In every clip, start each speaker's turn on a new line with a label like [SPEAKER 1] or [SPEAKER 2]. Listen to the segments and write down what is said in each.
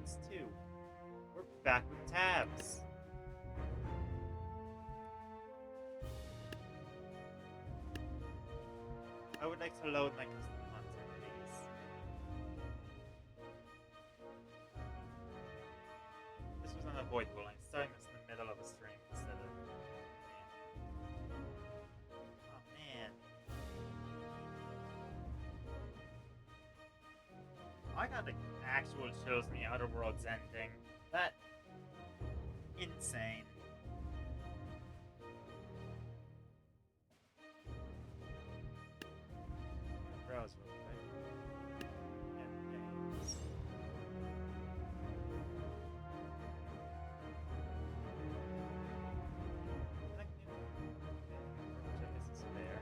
[SPEAKER 1] once too. We're back with tabs. I would like to load my custom content, please. This was unavoidable. I'm starting this in the middle of a stream instead of... Oh, man. I got the actual chills in the Outer Worlds ending. That... insane. Browse real quick. Campaigns. Check this is there.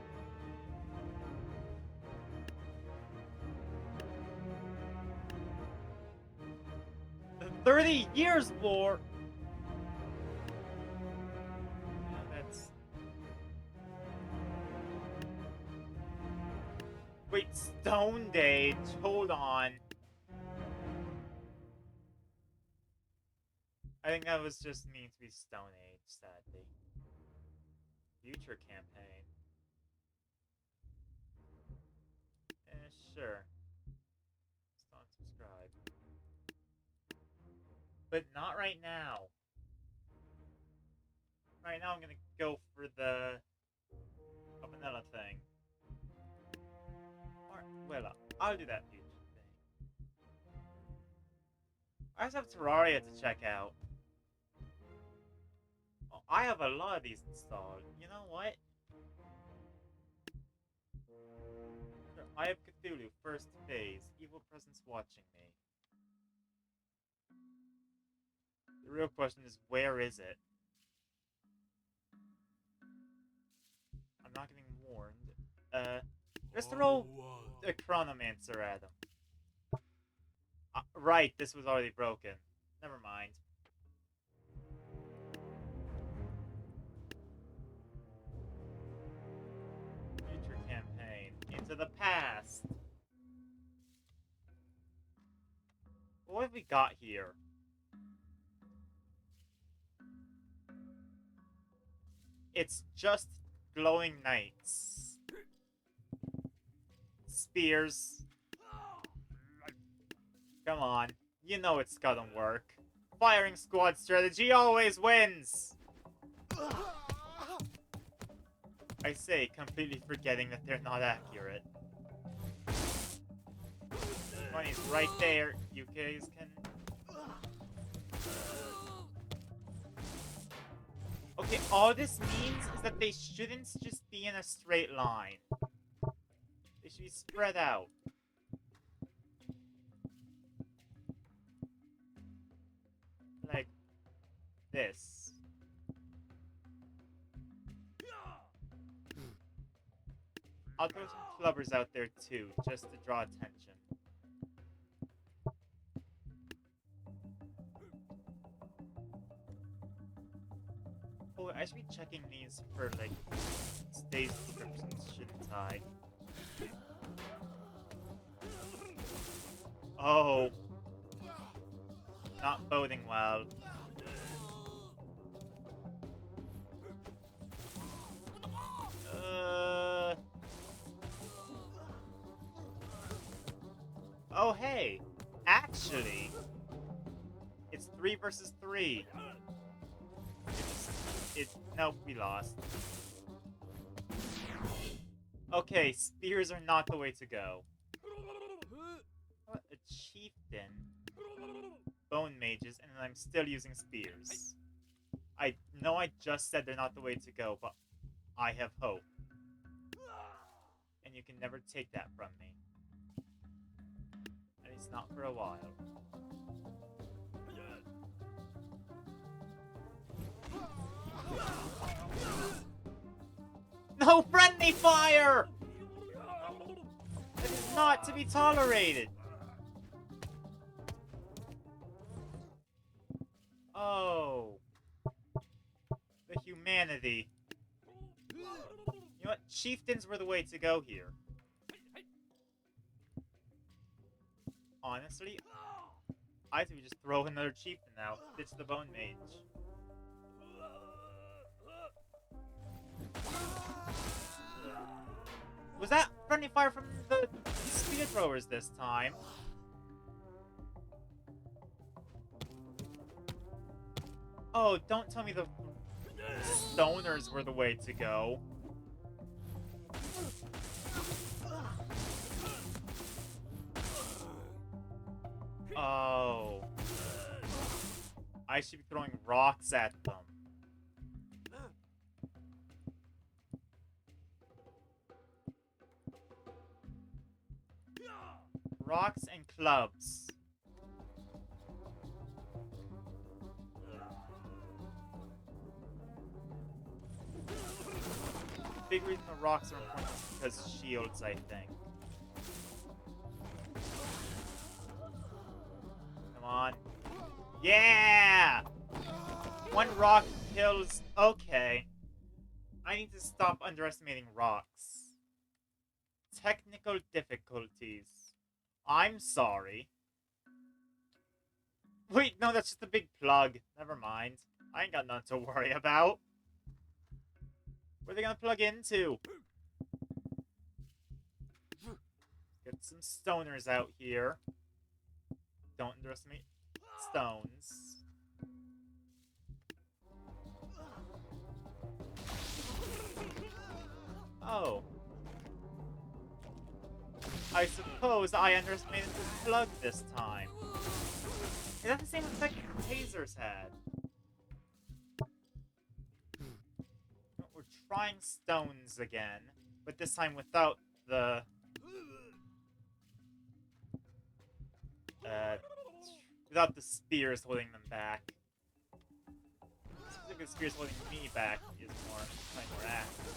[SPEAKER 1] The 30 Years War! Yeah, that's... Wait, Stone Age? Hold on. I think that was just meant to be Stone Age, sadly. Future campaign. Sure. Still unsubscribe. But not right now. Right now I'm gonna go for the vanilla thing. Or, well, I'll do that future thing. I also have Terraria to check out. Oh, I have a lot of these installed. You know what? Sure, I have Cthulhu, first phase. Evil presence watching me. The real question is, where is it? I'm not getting warned. Let's throw a Chronomancer at him. Right, this was already broken. Never mind. Future campaign. Into the past. What have we got here? It's just glowing knights. Spears. Come on. You know it's gonna work. Firing squad strategy always wins! I say, completely forgetting that they're not accurate. Money's right there. You guys can... Okay, all this means is that they shouldn't just be in a straight line. They should be spread out. Like this. I'll throw some clubbers out there too, just to draw attention. Oh, I should be checking these for, like, stage descriptions, shouldn't I? Oh. Not boding well. Oh, hey. Actually, it's 3 versus 3. Nope, we lost. Okay, spears are not the way to go. What? A chieftain. Bone mages, and I'm still using spears. I know I just said they're not the way to go, but I have hope. And you can never take that from me. At least not for a while. No friendly fire! That is not to be tolerated. Oh. The humanity. You know what? Chieftains were the way to go here. Honestly, I think we just throw another chieftain out. Ditch the bone mage. Was that friendly fire from the spear throwers this time? Oh, don't tell me the stoners were the way to go. Oh. I should be throwing rocks at them. Rocks and clubs. Big reason the rocks are important is because shields, I think. Come on. Yeah! One rock kills... Okay. I need to stop underestimating rocks. Technical difficulties. I'm sorry. Wait, no, that's just a big plug. Never mind. I ain't got nothing to worry about. Where are they gonna plug into? Get some stoners out here. Don't underestimate stones. Oh. I suppose I underestimated the plug this time. Is that the same effect tasers had? We're trying stones again, but this time without the... without the spears holding them back. Specifically, the spears holding me back is more active.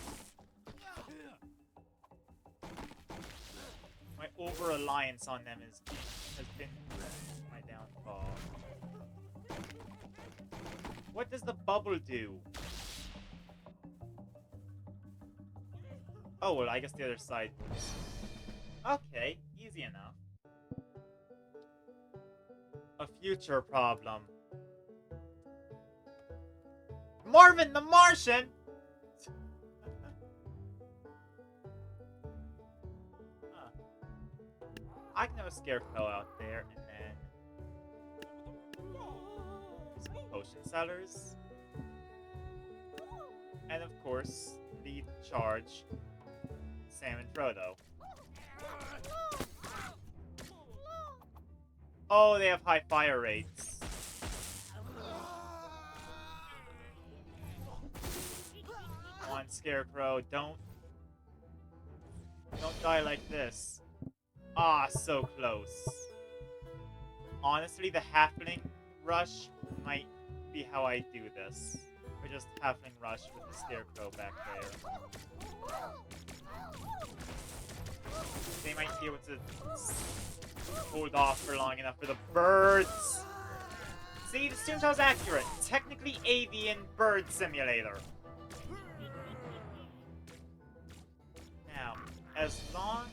[SPEAKER 1] My over-reliance on them has been my downfall. What does the bubble do? Oh, well, I guess the other side. Okay, easy enough. A future problem. Marvin the Martian! I can have a Scarecrow out there, and then some potion sellers, and of course, lead charge, Sam and Frodo. Oh, they have high fire rates. Come on, Scarecrow, don't die like this. Ah, so close. Honestly, the Halfling Rush might be how I do this. Or just Halfling Rush with the Scarecrow back there. They might be able to hold off for long enough for the birds. See, the Toontown was accurate. Technically avian bird simulator. Now, as long...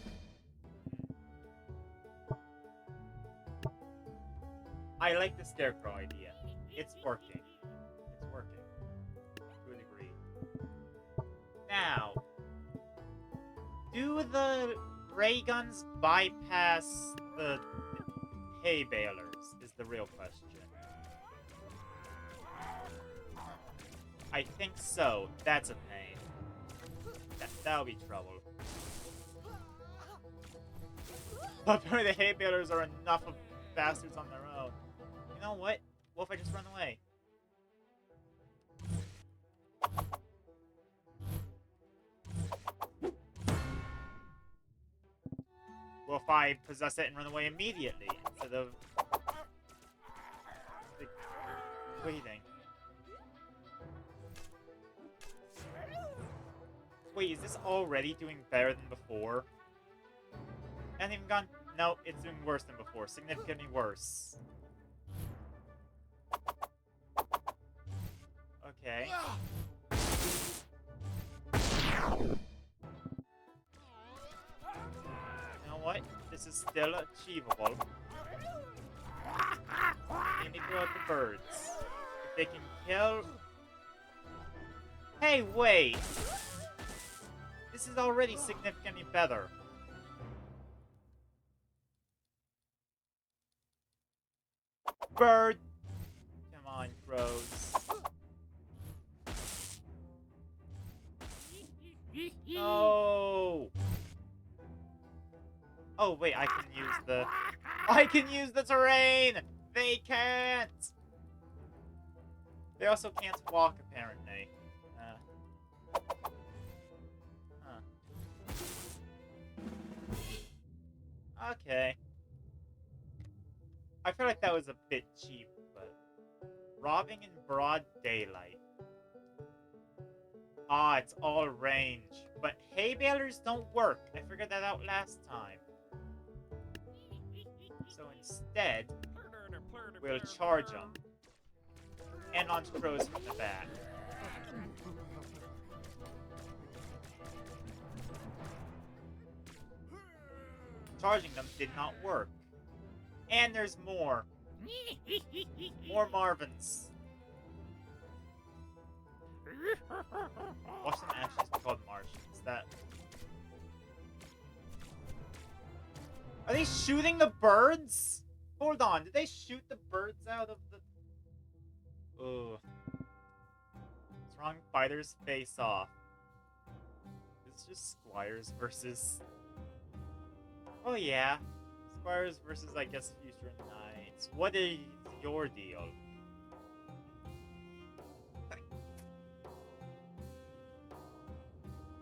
[SPEAKER 1] I like the Scarecrow idea. It's working. It's working. To a degree. Now, do the ray guns bypass the hay balers? Is the real question. I think so. That's a pain. That'll be trouble. But apparently the hay balers are enough of bastards on their own. You know what? What if I just run away? Well, if I possess it and run away immediately instead of waiting. Wait, is this already doing better than before? Hasn't even gone... No, it's doing worse than before. Significantly worse. Okay. You know what? This is still achievable. Let me throw out the birds. If they can kill... Hey, wait! This is already significantly better. Bird! Come on, crows. No! Oh, wait, I can use the... I can use the terrain! They can't! They also can't walk, apparently. Okay. I feel like that was a bit cheap, but... Robbing in broad daylight. Ah, it's all range. But hay balers don't work. I figured that out last time. So instead, we'll charge them. And launch crows from the back. Charging them did not work. And there's more. More Marvins. Watch them actually be called Martians. That... Are they shooting the birds? Hold on, did they shoot the birds out of the... Ugh. Strong fighters face off. It's just Squires versus... Oh yeah. Squires versus, I guess, Future Knights. What is your deal?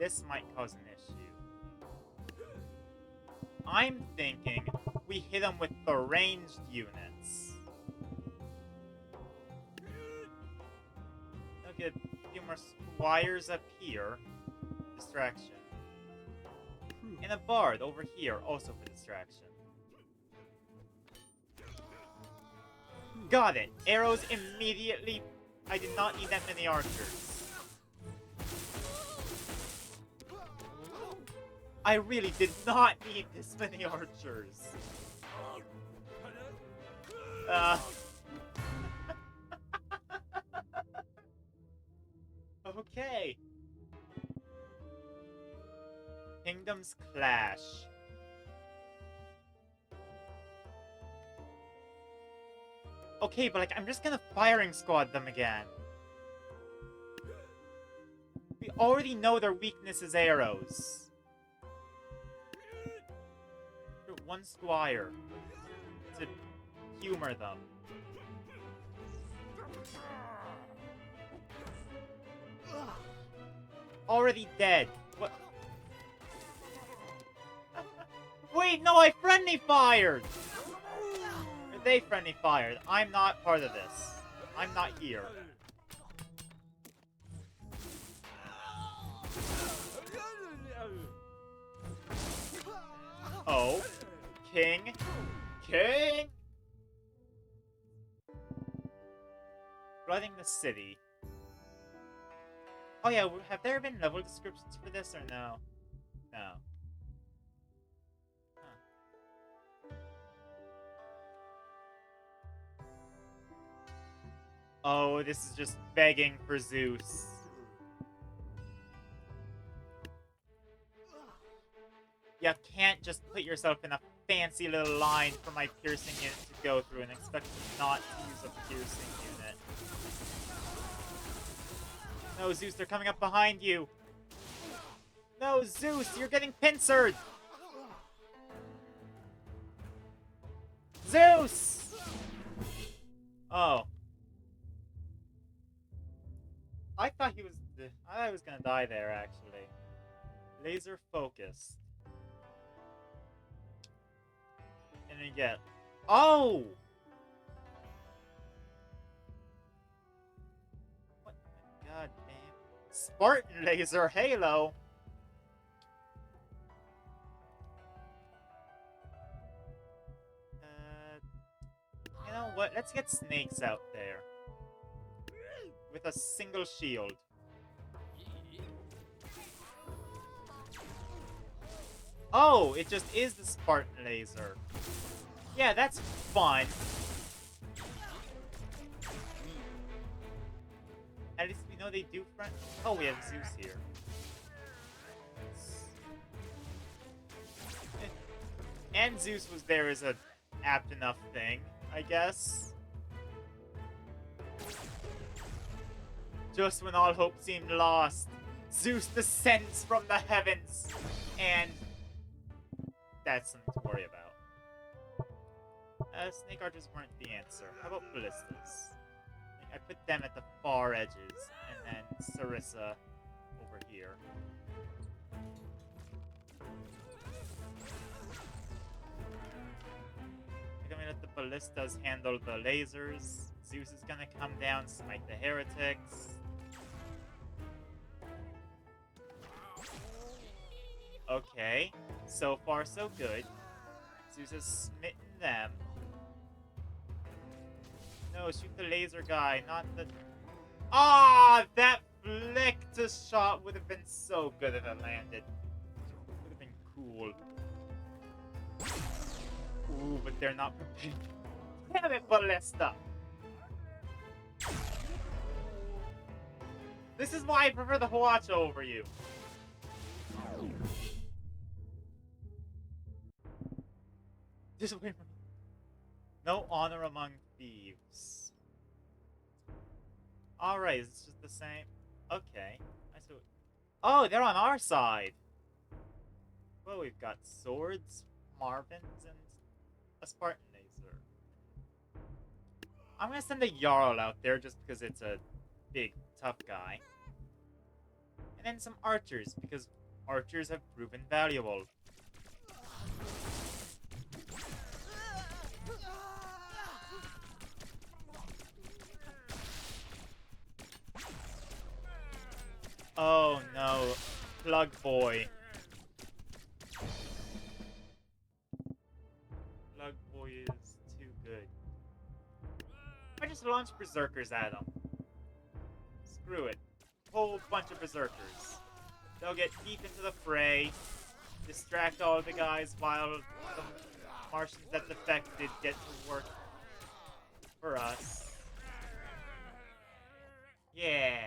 [SPEAKER 1] This might cause an issue. I'm thinking we hit them with the ranged units. Look at a few more Squires up here. Distraction. And a Bard over here, also for distraction. Got it! Arrows immediately... I did not need that many archers. I really did not need this many archers. Okay. Kingdoms clash. Okay, but like, I'm just gonna firing squad them again. We already know their weakness is arrows. One Squire to humor them. Already dead. What? Wait, no, I friendly fired! Or they friendly fired. I'm not part of this. I'm not here. Oh. King. King! Flooding the city. Oh yeah, have there been level descriptions for this or no? No. Huh. Oh, this is just begging for Zeus. You can't just put yourself in a fancy little line for my piercing unit to go through and expect me not to use a piercing unit. No, Zeus, they're coming up behind you. No, Zeus, you're getting pincered. Zeus! Oh. I thought he was gonna die there, actually. Laser focused. And then you get... Oh! What? God damn. Spartan laser halo! You know what? Let's get snakes out there. With a single shield. Oh, it just is the Spartan laser. Yeah, that's fun. they do friend. Oh, we have Zeus here. And Zeus was there as a apt enough thing, I guess. Just when all hope seemed lost, Zeus descends from the heavens, and that's something to worry about. Snake archers weren't the answer. How about ballistas? I put them at the far edges, and then Sarissa over here. I'm gonna let the ballistas handle the lasers. Zeus is gonna come down, smite the heretics. Okay, so far so good. Zeus has smitten them. No, shoot the laser guy, not the... Ah, that flick to shot would have been so good if it landed. Would have been cool. Ooh, but they're not prepared. Damn it, Ballista! This is why I prefer the Huacha over you. Just away from me. No honor among thieves. Alright, it's just the same. Okay. I see. Oh, they're on our side! Well, we've got swords, Marvins, and a Spartan laser. I'm gonna send a Jarl out there just because it's a big, tough guy. And then some archers, because archers have proven valuable. Oh no, Plug Boy. Plug Boy is too good. I just launch Berserkers at him. Screw it. Whole bunch of Berserkers. They'll get deep into the fray, distract all the guys while the Martians that defected get to work for us. Yeah.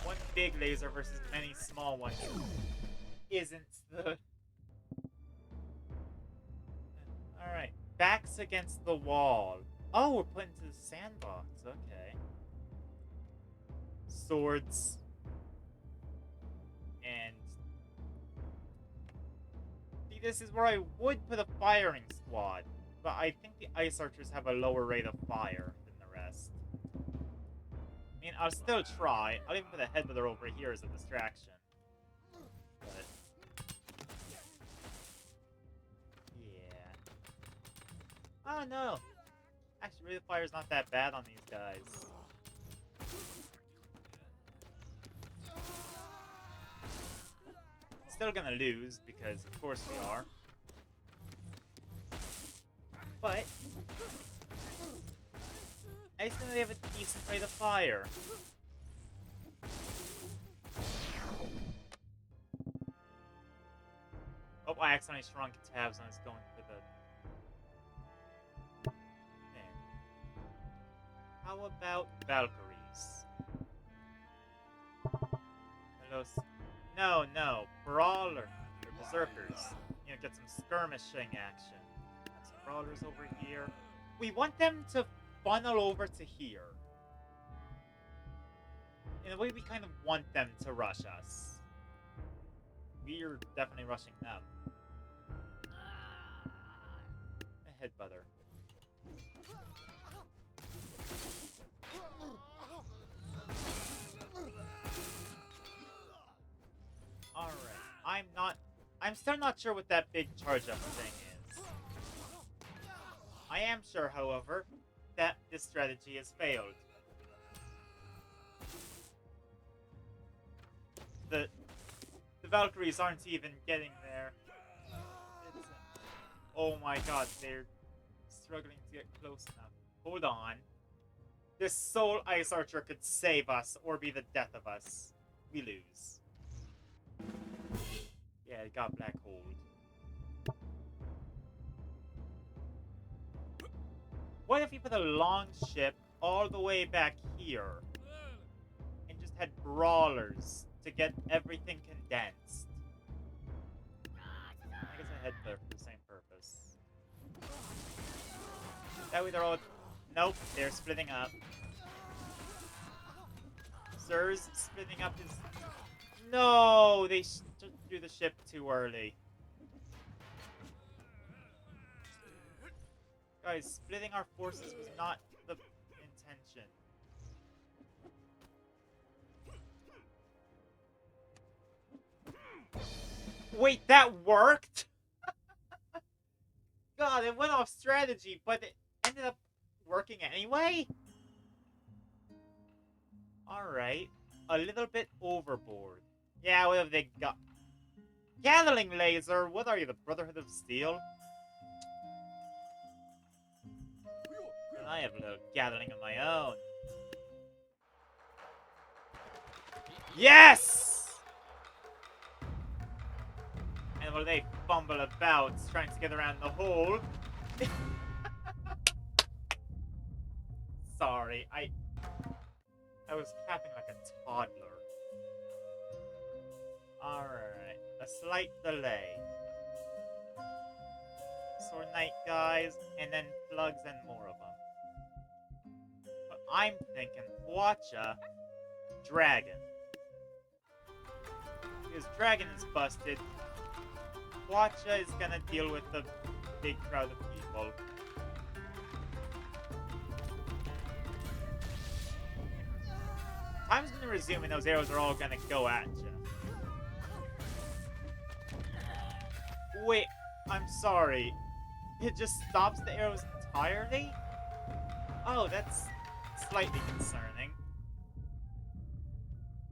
[SPEAKER 1] One big laser versus many small ones isn't the... Alright. Backs against the wall. Oh, we're put into the sandbox. Okay. Swords. And... See, this is where I would put a firing squad. But I think the Ice Archers have a lower rate of fire than the rest. I mean, I'll still try. I'll even put a headbutter over here as a distraction. But... yeah. Oh, no. Actually, rate of fire's not that bad on these guys. Still gonna lose, because of course we are. But... I just think they have a decent rate of fire. Oh, I accidentally shrunk tabs and I was going for the... there. How about Valkyries? Hello. No. Brawler. Or Berserkers. You know, get some skirmishing action. Have some Brawlers over here. We want them to funnel over to here. In a way, we kind of want them to rush us. We're definitely rushing them. A headbutter. Alright, I'm still not sure what that big charge up thing is. I am sure, however, that this strategy has failed. The Valkyries aren't even getting there. Oh my god, they're struggling to get close enough. Hold on. This sole Ice Archer could save us or be the death of us. We lose. Yeah, it got Black Hold. What if we put a long ship all the way back here and just had brawlers to get everything condensed. I guess I had there for the same purpose. That way they're all... Nope, they're splitting up. Sir's splitting up his... No! They threw the ship too early. Guys, splitting our forces was not the intention. Wait, that worked? God, it went off strategy, but it ended up working anyway? Alright. A little bit overboard. Yeah, what have they got? Gatling laser! What are you, the Brotherhood of Steel? And I have a little Gatling of my own. Yes! And while they fumble about, trying to get around the hole... Sorry, I was clapping like a toddler. Alright, a slight delay. Sword Knight guys, and then plugs and more of them. But I'm thinking, Hwacha, Dragon. Because Dragon is busted, Hwacha is gonna deal with the big crowd of people. Time's gonna resume and those arrows are all gonna go at you. Wait, I'm sorry. It just stops the arrows entirely? Oh, that's slightly concerning.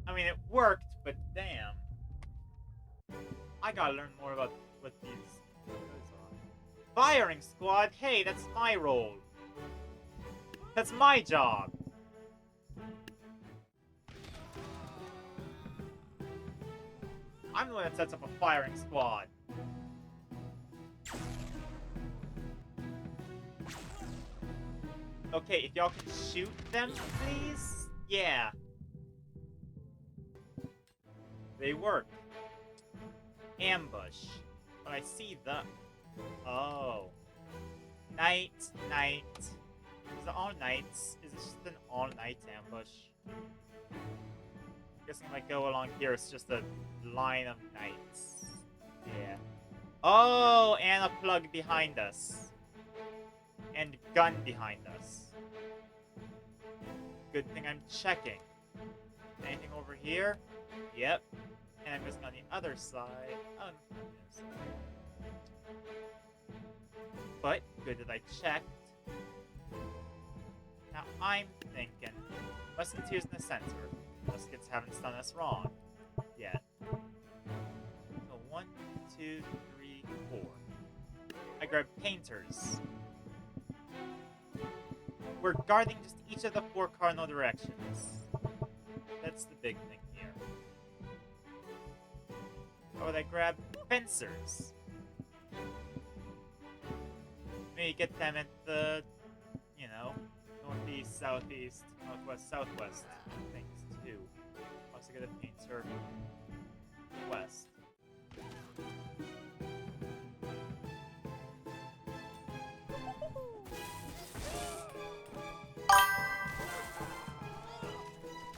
[SPEAKER 1] I mean, it worked, but damn. I gotta learn more about what these goes on. Firing squad? Hey, that's my role. That's my job. I'm the one that sets up a firing squad. Okay, if y'all can shoot them, please? Yeah. They work. Ambush. But I see the... Oh. Night. Is it all nights? Is it just an all-night ambush? Guessing if I go along here, it's just a line of knights. Yeah. Oh, and a plug behind us. And gun behind us. Good thing I'm checking. Anything over here? Yep. And I'm missing on the other side. Oh, no. But, good that I checked. Now, I'm thinking... Musketeers in the center. Muskets haven't done us wrong. Yet. So, 1, 2, 3, 4. I grab painters. We're guarding just each of the 4 cardinal directions. That's the big thing here. How would I grab fencers? Maybe get them at the, you know, northeast, southeast, northwest, southwest things too. Also get a painter west.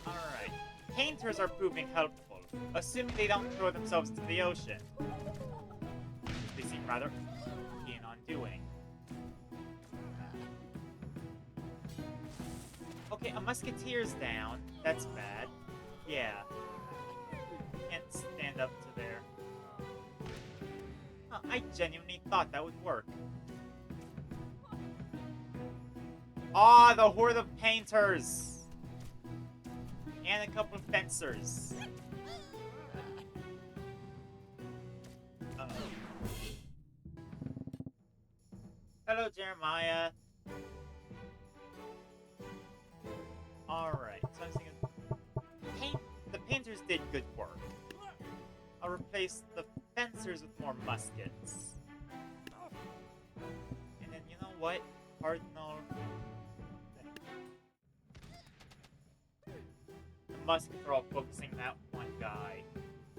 [SPEAKER 1] Alright. Painters are proving helpful, assuming they don't throw themselves into the ocean. They seem rather keen on doing. Okay, a musketeer's down. That's bad. Yeah. Can't stand up to there. Huh, I genuinely thought that would work. Ah, the horde of painters! And a couple of fencers. Uh-oh. Hello, Jeremiah. Alright, so I'm thinking... The painters did good work. I'll replace the fencers with more muskets. And then, you know what? Cardinal... musket throw focusing that one guy.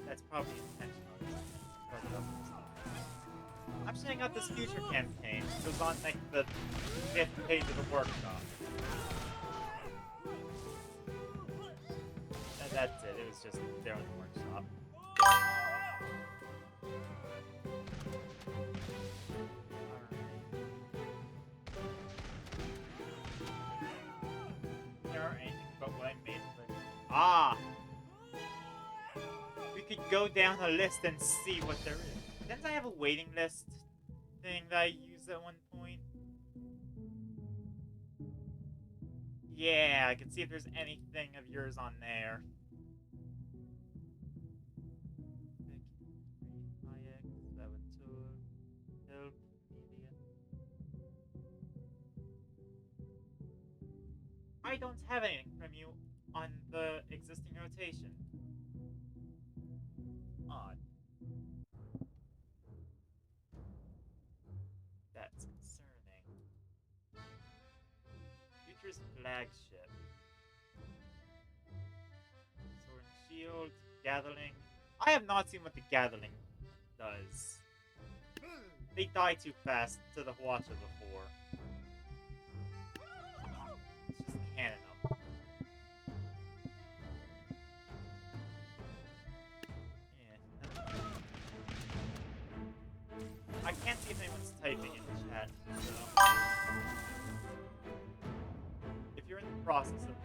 [SPEAKER 1] That's probably intentional. I'm checking out this future campaign. It was on like the 5th page of the workshop. And that's it. It was just there in the workshop. Ah! We could go down a list and see what there is. Didn't I have a waiting list thing that I used at one point? Yeah, I can see if there's anything of yours on there. I don't have anything from you on the existing rotation. Odd. That's concerning. Future's flagship. Sword and Shield, Gatherling. I have not seen what the Gatherling does. They die too fast to the Hwacha before. It's just canon up. Yeah. I can't see if anyone's typing in the chat, so... If you're in the process of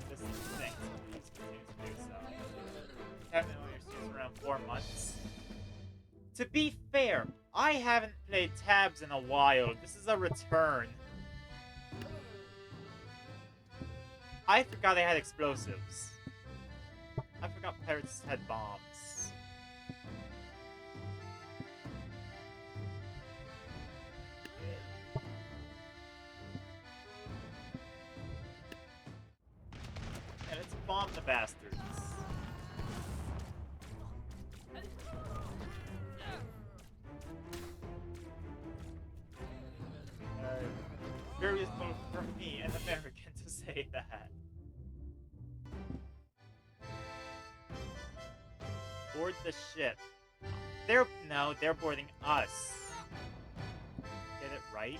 [SPEAKER 1] this thing, please continue to do so. Haven't been on your students around 4 months. To be fair, I haven't played tabs in a while. This is a return. I forgot they had explosives. I forgot pirates had bombs. And let's bomb the bastards. Very useful for me, an American, to say that. Board the ship. They're boarding us. Get it right?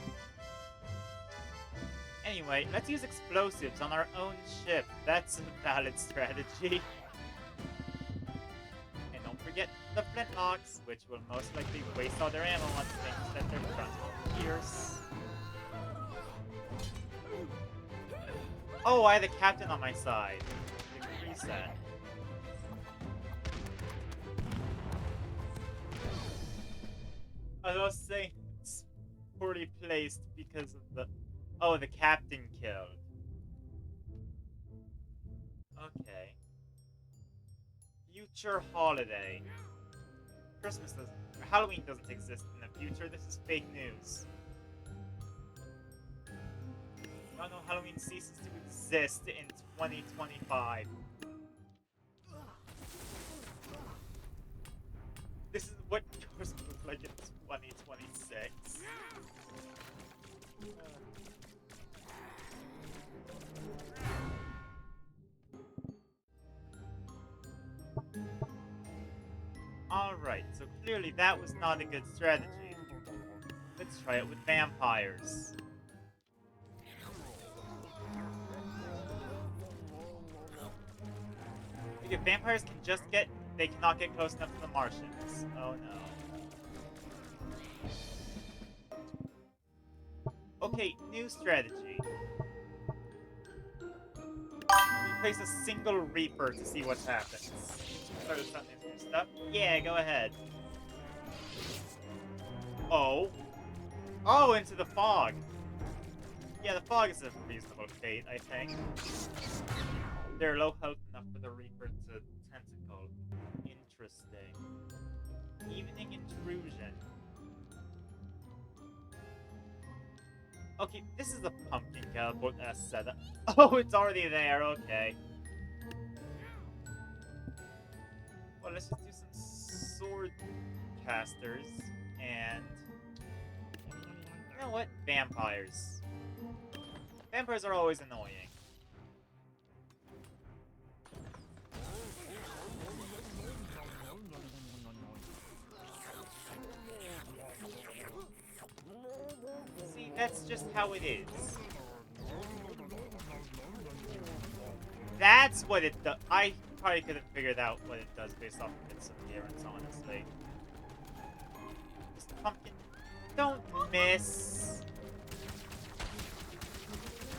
[SPEAKER 1] Anyway, let's use explosives on our own ship. That's a valid strategy. And don't forget the flintlocks, which will most likely waste all their ammo on things that they're trying to pierce. Oh, I had the captain on my side. Reset. I was saying it's poorly placed because of the... Oh, the captain killed. Okay. Future holiday. Christmas doesn't... Halloween doesn't exist in the future. This is fake news. Oh no, Halloween ceases to exist in 2025. This is what Christmas looks like in 2026. Alright, so clearly that was not a good strategy. Let's try it with vampires. Okay, vampires can just get... They cannot get close enough to the Martians. Oh no. Okay, new strategy. Replace a single Reaper to see what happens. Start with some new stuff. Yeah, go ahead. Oh. Oh, into the fog. Yeah, the fog is a reasonable fate, I think. They're low health enough for the Reaper to tentacle. Interesting. Evening intrusion. Okay, this is a pumpkin teleport setup. Oh, it's already there, okay. Well, let's just do some sword casters and... You know what? Vampires. Vampires are always annoying. That's just how it is. That's what it does. I probably could have figured out what it does based off of its appearance, honestly. This pumpkin. Don't miss.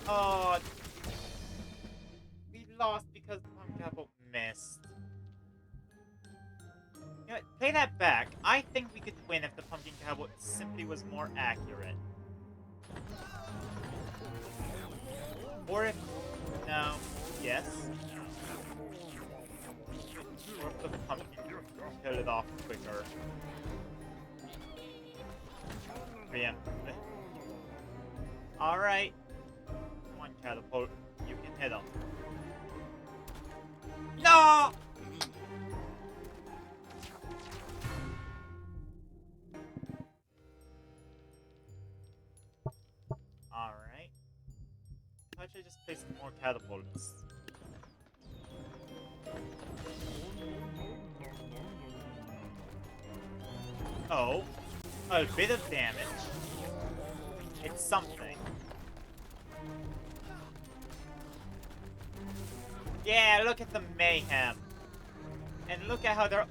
[SPEAKER 1] Oh. We lost because the pumpkin apple missed. You know what? Play that back. I think we could win if the pumpkin cowboy simply was more accurate. Or if... No. Yes. Or if the pumpkin killed it off quicker. Preemptively. Alright. Come on, Catapult. You can hit him. No! Alright. How should I just place more catapults? Oh. A bit of damage. It's something. Yeah, look at the mayhem. And look at how they're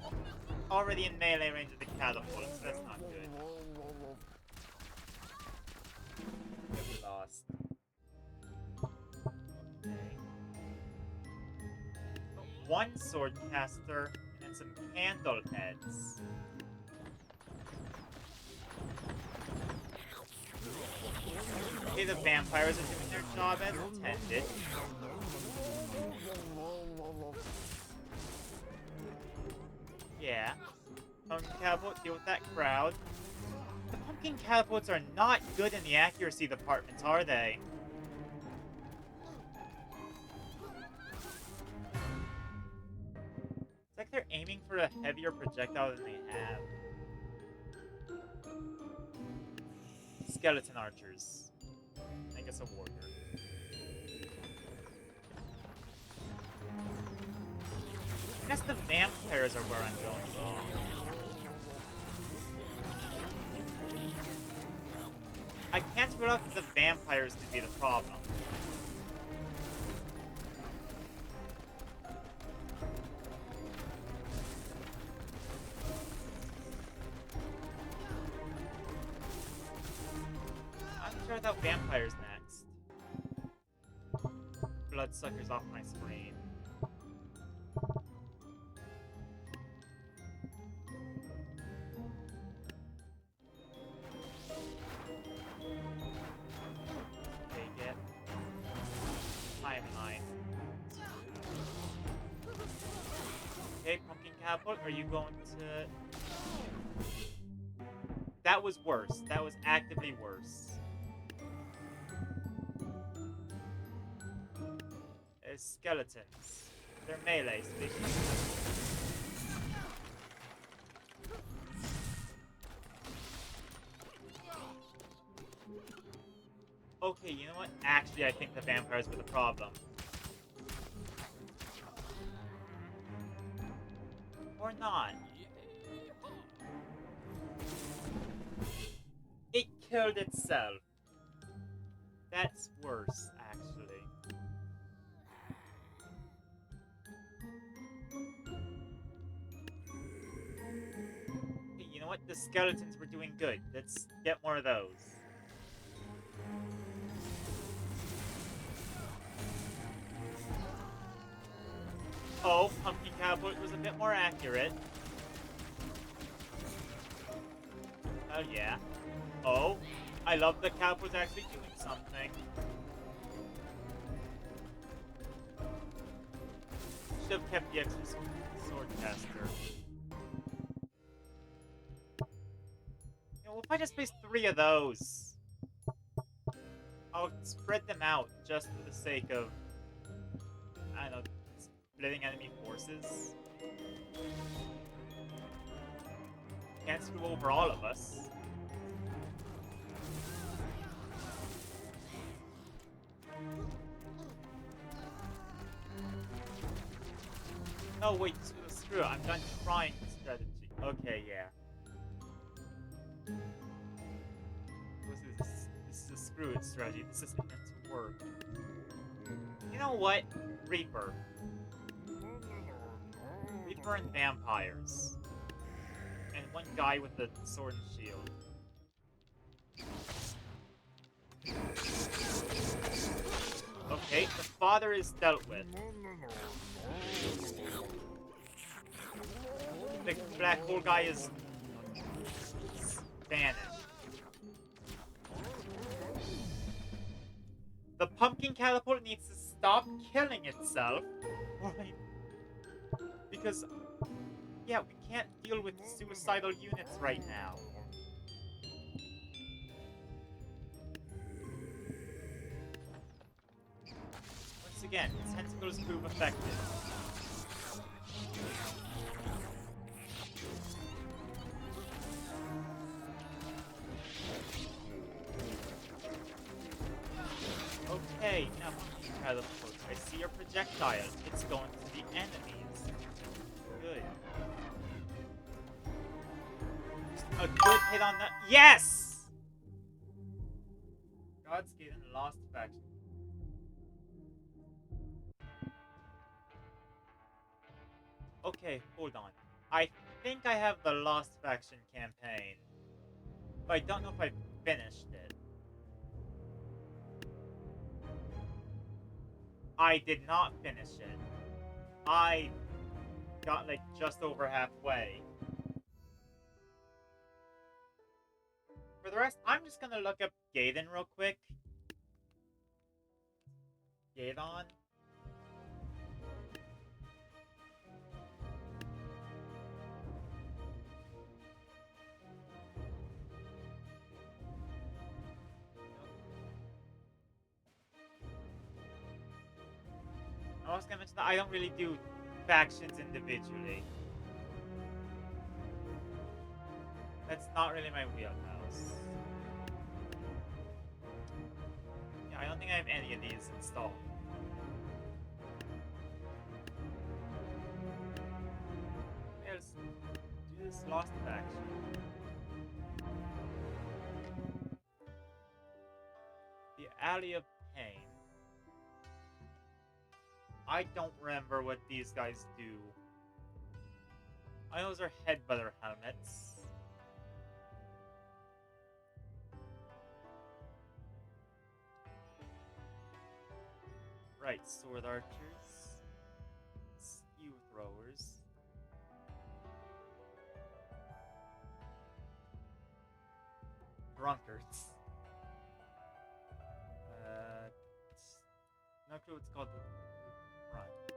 [SPEAKER 1] already in melee range of the catapults. That's not good. We lost. Okay. One sword caster and some candle heads. Okay, the vampires are doing their job as intended. Yeah. Pumpkin catapult, deal with that crowd. The pumpkin catapults are not good in the accuracy department, are they? It's like they're aiming for a heavier projectile than they have. Skeleton archers. I guess a warrior. I guess the vampires are where I'm going wrong. I can't rule out the vampires to be the problem. I'm sure about vampires next. Bloodsuckers off my screen. Okay, pumpkin catapult, are you going to... That was worse. That was actively worse. There's skeletons. They're melee, so they can... Okay, you know what? Actually, I think the vampires were the problem. Or not. It killed itself. That's worse, actually. Hey, you know what? The skeletons were doing good. Let's get more of those. Oh, pumpkin catapult was a bit more accurate. Oh yeah. Oh, I love the catapult's actually doing something. Should have kept the extra swordcaster. You know, if I just place 3 of those, I'll spread them out just for the sake of, I don't know, splitting enemy forces. Can't screw over all of us. Oh wait, screw it. I'm done trying strategy. Okay, yeah. This is screw it, strategy. This isn't meant to work. You know what? Reaper. Reaper and vampires. And one guy with a sword and shield. Okay, the father is dealt with. The black hole guy is vanished. The pumpkin catapult needs to stop killing itself. Right? Because, yeah, we can't deal with suicidal units right now. Once again, tentacles prove effective. Okay, now catapult. I see your projectile. It's going to the enemies. Good. Just a good hit on the— Yes! God's Gate and Lost Faction. Okay, hold on. I think I have the Lost Faction campaign. But I don't know if I finished it. I did not finish it. I got like just over halfway. For the rest, I'm just gonna look up Gaiden real quick. Gaidon. I was gonna mention that I don't really do factions individually. That's not really my wheelhouse. Yeah, I don't think I have any of these installed. Yeah, let's do this Lost faction. The Alley of Pain. I don't remember what these guys do. I know those are headbutter helmets. Right, sword archers. Skew throwers. Drunkards. No clue what's called. Right.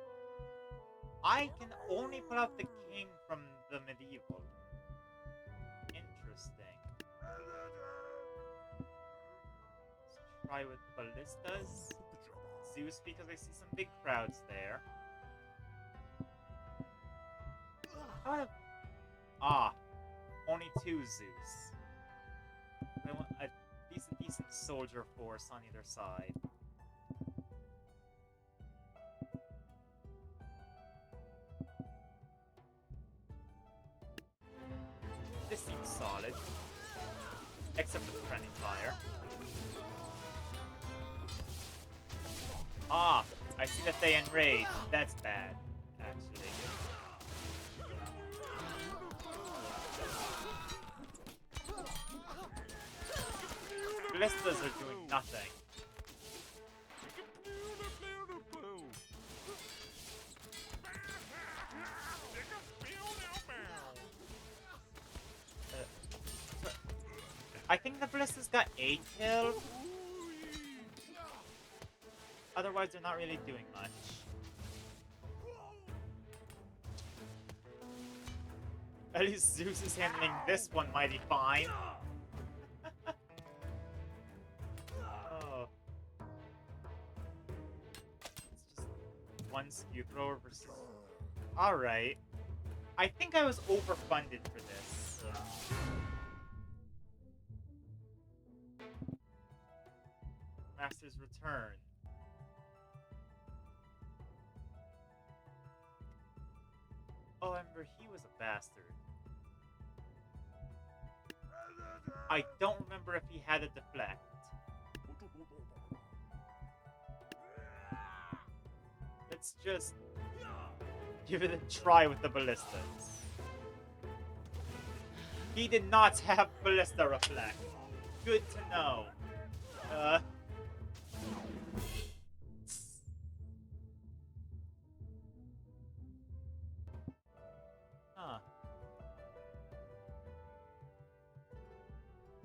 [SPEAKER 1] I can only pull out the king from the medieval. Interesting. Let's try with ballistas. Zeus, because I see some big crowds there. Only 2 Zeus. I want a decent soldier force on either side. This seems solid. Except for the friendly fire. I see that they enrage. That's bad, actually. Ballistas are doing nothing. I think the ballistas got 8 kills. Otherwise, they're not really doing much. At least Zeus is handling this one mighty fine. Oh. It's just one skew thrower versus... Alright. I think I was overfunded for this. Master's Return. Oh, I remember he was a bastard. I don't remember if he had a deflect. Let's just give it a try with the ballistas. He did not have ballista reflect. Good to know. Huh.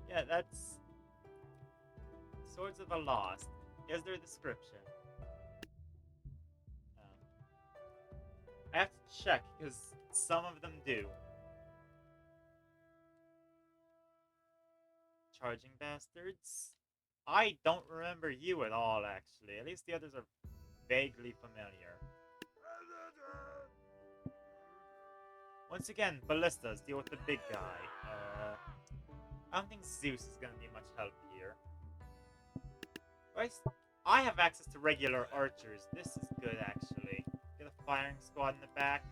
[SPEAKER 1] Yeah, that's Swords of the Lost. Here's their description. I have to check, because some of them do. Charging bastards? I don't remember you at all, actually. At least the others are vaguely familiar. Once again, ballistas deal with the big guy. I don't think Zeus is gonna be much help here. I have access to regular archers. This is good, actually. Get a firing squad in the back.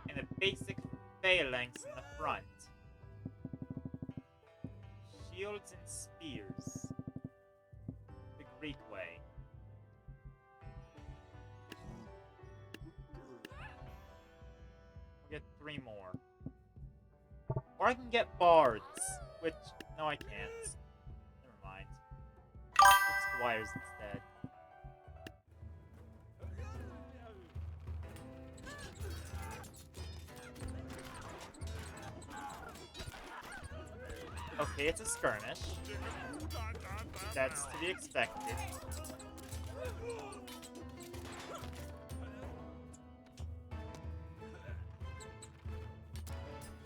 [SPEAKER 1] And a basic phalanx in the front. Shields and spears. The Greek way. We'll get 3 more. Or I can get bards. Which, no I can't. Never mind. Get squires instead. Okay, it's a skirmish. That's to be expected.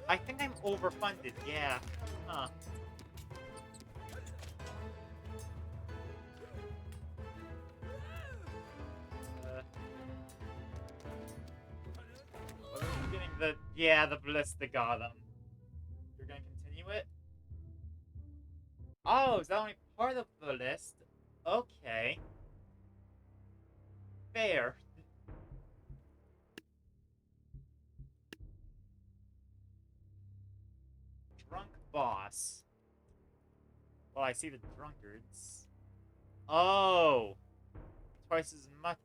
[SPEAKER 1] I think I'm overfunded, yeah. Huh. Well, we're getting the ballista got him. You're gonna continue it? Oh, is that only part of the list? Okay. Fair. Drunk boss. Well, I see the drunkards. Oh! Twice as much.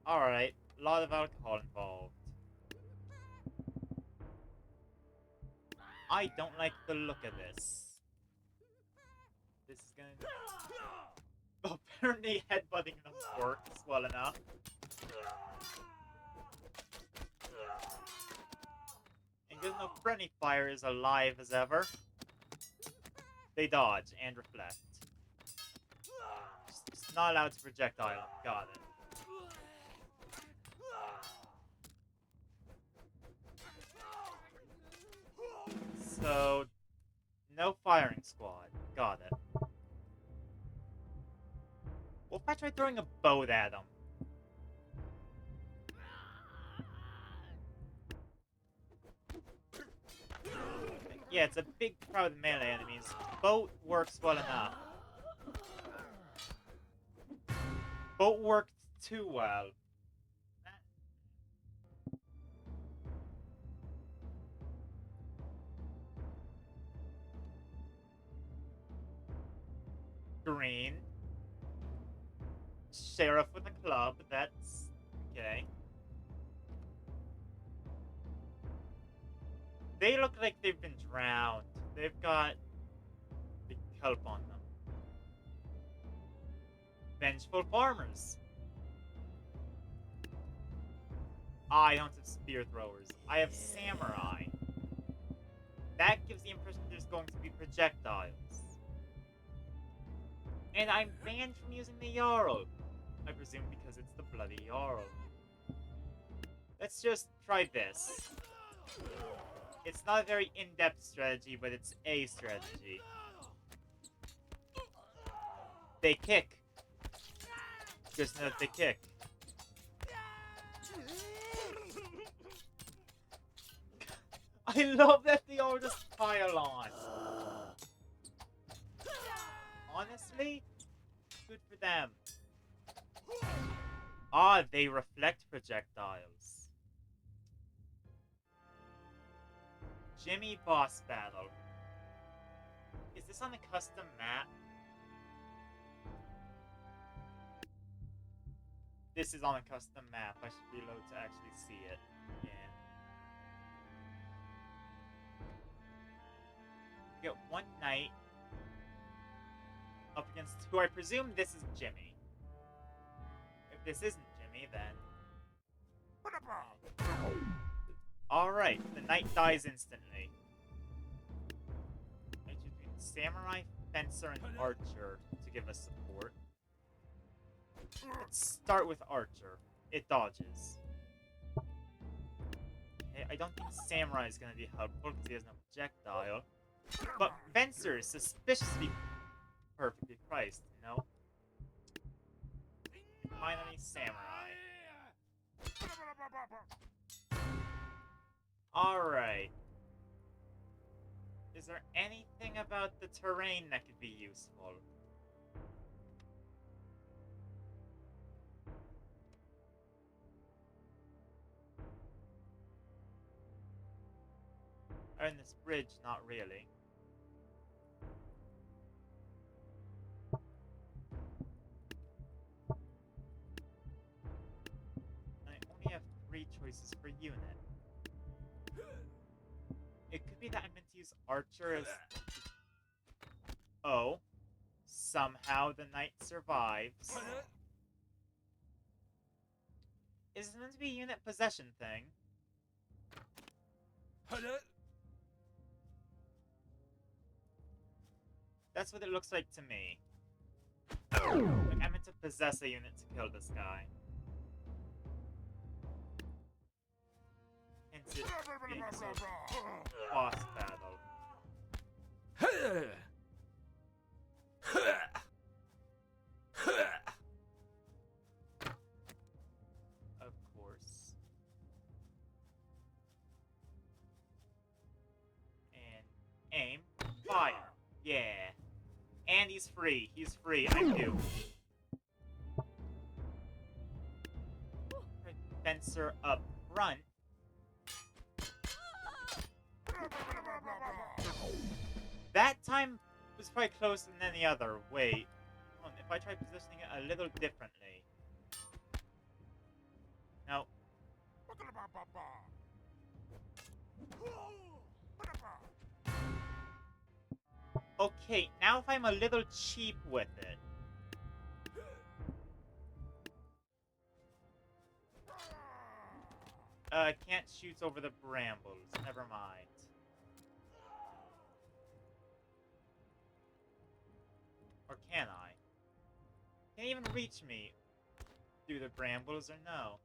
[SPEAKER 1] Alright, a lot of alcohol involved. I don't like the look of this. This is gonna... Apparently headbutting them works well enough. And good enough friendly fire is alive as ever. They dodge and reflect. Just not allowed to projectile. Got it. So, no firing squad. Got it. What if I try throwing a boat at them? Yeah, it's a big crowd of melee enemies. Boat works well enough. Boat worked too well. Green. Sheriff with a club, that's... okay. They look like they've been drowned. They've got big kelp on them. Vengeful farmers. I don't have spear throwers. I have samurai. That gives the impression there's going to be projectiles. And I'm banned from using the Jarl. I presume because it's the bloody Jarl. Let's just try this. It's not a very in-depth strategy, but it's a strategy. They kick. Just know that they kick. I love that they all just pile on. Honestly, good for them. Ah, they reflect projectiles. Jimmy boss battle. Is this on a custom map? this is on a custom map. I should reload to actually see it. Yeah. We get one knight up against who I presume this is Jimmy. If this isn't Jimmy, then... Alright, the knight dies instantly. I choose between Samurai, Fencer, and Archer to give us support. Let's start with Archer. It dodges. Okay, I don't think Samurai is going to be helpful because he has no projectile. But Fencer is suspiciously perfectly priced, you know? And finally, Samurai. Alright. Is there anything about the terrain that could be useful? Or in this bridge, not really. I only have 3 choices per unit. It could be that I'm meant to use Archer as... Oh. Somehow the knight survives. Is it meant to be a unit possession thing? That's what it looks like to me. Like I'm meant to possess a unit to kill this guy. Hence it being so boss battle. Of course. And aim. Fire. Yeah. And he's free. He's free. I do. Fencer up front. That time was probably closer than any other. Wait. Hold on, if I try positioning it a little differently. No. Okay, now if I'm a little cheap with it. Can't shoot over the brambles. Never mind. Or can I? Can't even reach me through the brambles or no?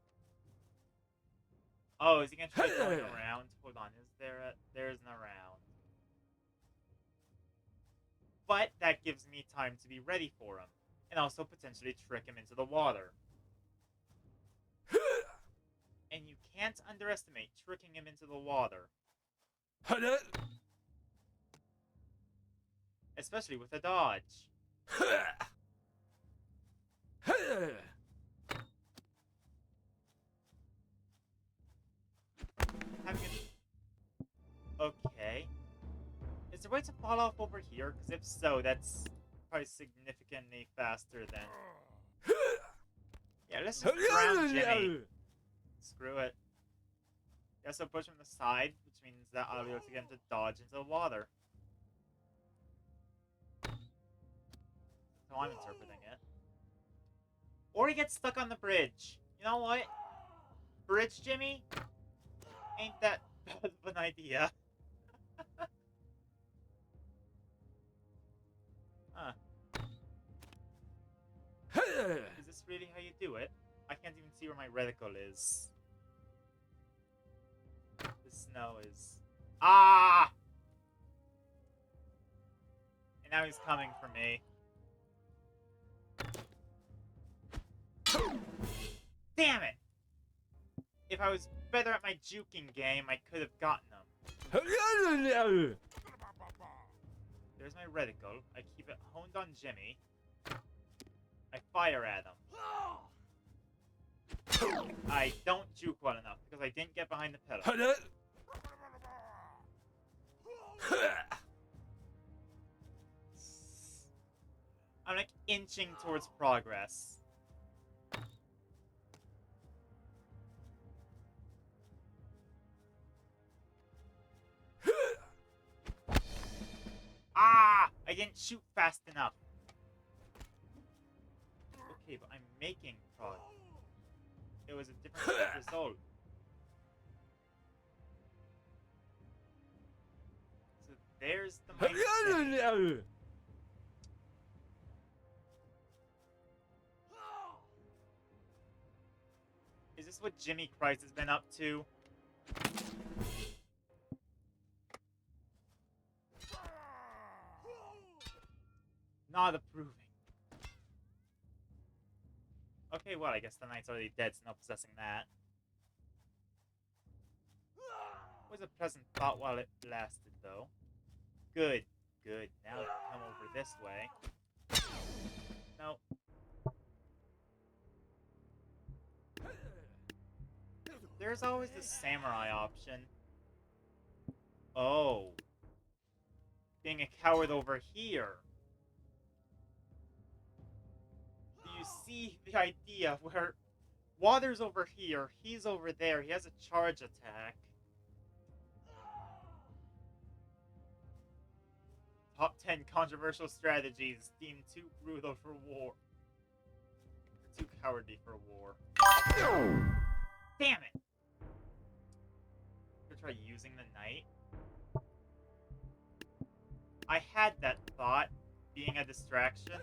[SPEAKER 1] Oh, is he gonna try going around? Hold on, is there a... There's an around. But that gives me time to be ready for him. And also potentially trick him into the water. And you can't underestimate tricking him into the water. Especially with a dodge. Okay. Is there a way to fall off over here? Because if so, that's probably significantly faster than... Yeah, let's just drown Jimmy. Screw it. You also push him to the side, which means that I'll be able to get him to dodge into the water. That's how I'm interpreting it. Or he gets stuck on the bridge. You know what? Bridge Jimmy? Ain't that bad of an idea. Huh. Is this really how you do it? I can't even see where my reticle is. The snow is... Ah! And now he's coming for me. Damn it! If I was better at my juking game, I could have gotten him. There's my reticle. I keep it honed on Jimmy. I fire at him. I don't juke well enough because I didn't get behind the pillar. I'm like inching towards progress. didn't shoot fast enough. Okay, but I'm making progress. It was a different result. So there's the mighty Jimmy. Is this what Jimmy Christ has been up to? Not approving. Okay, well, I guess the knight's already dead, so no possessing that. Was a pleasant thought while it lasted, though. Good, good. Now we can come over this way. No. There's always the samurai option. Oh. Being a coward over here. Do you see the idea where Water's over here, he's over there, he has a charge attack. Top 10 controversial strategies deemed too brutal for war. Or too cowardly for war. Damn it! Should I try using the knight? I had that thought, being a distraction.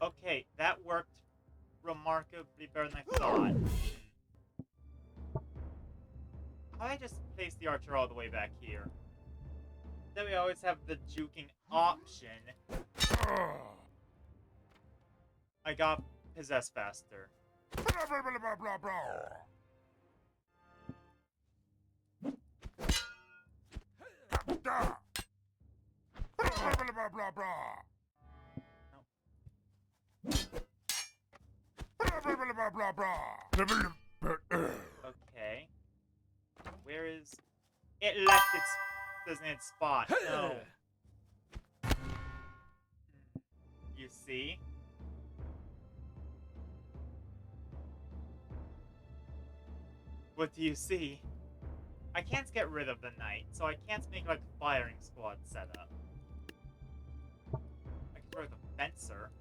[SPEAKER 1] Okay, that worked remarkably better than I thought. How I just place the archer all the way back here? Then we always have the juking option. I got possessed faster. Okay. Where is... It left its designated spot. No. You see? What do you see? I can't get rid of the knight, so I can't make like a firing squad setup. I can throw the fencer.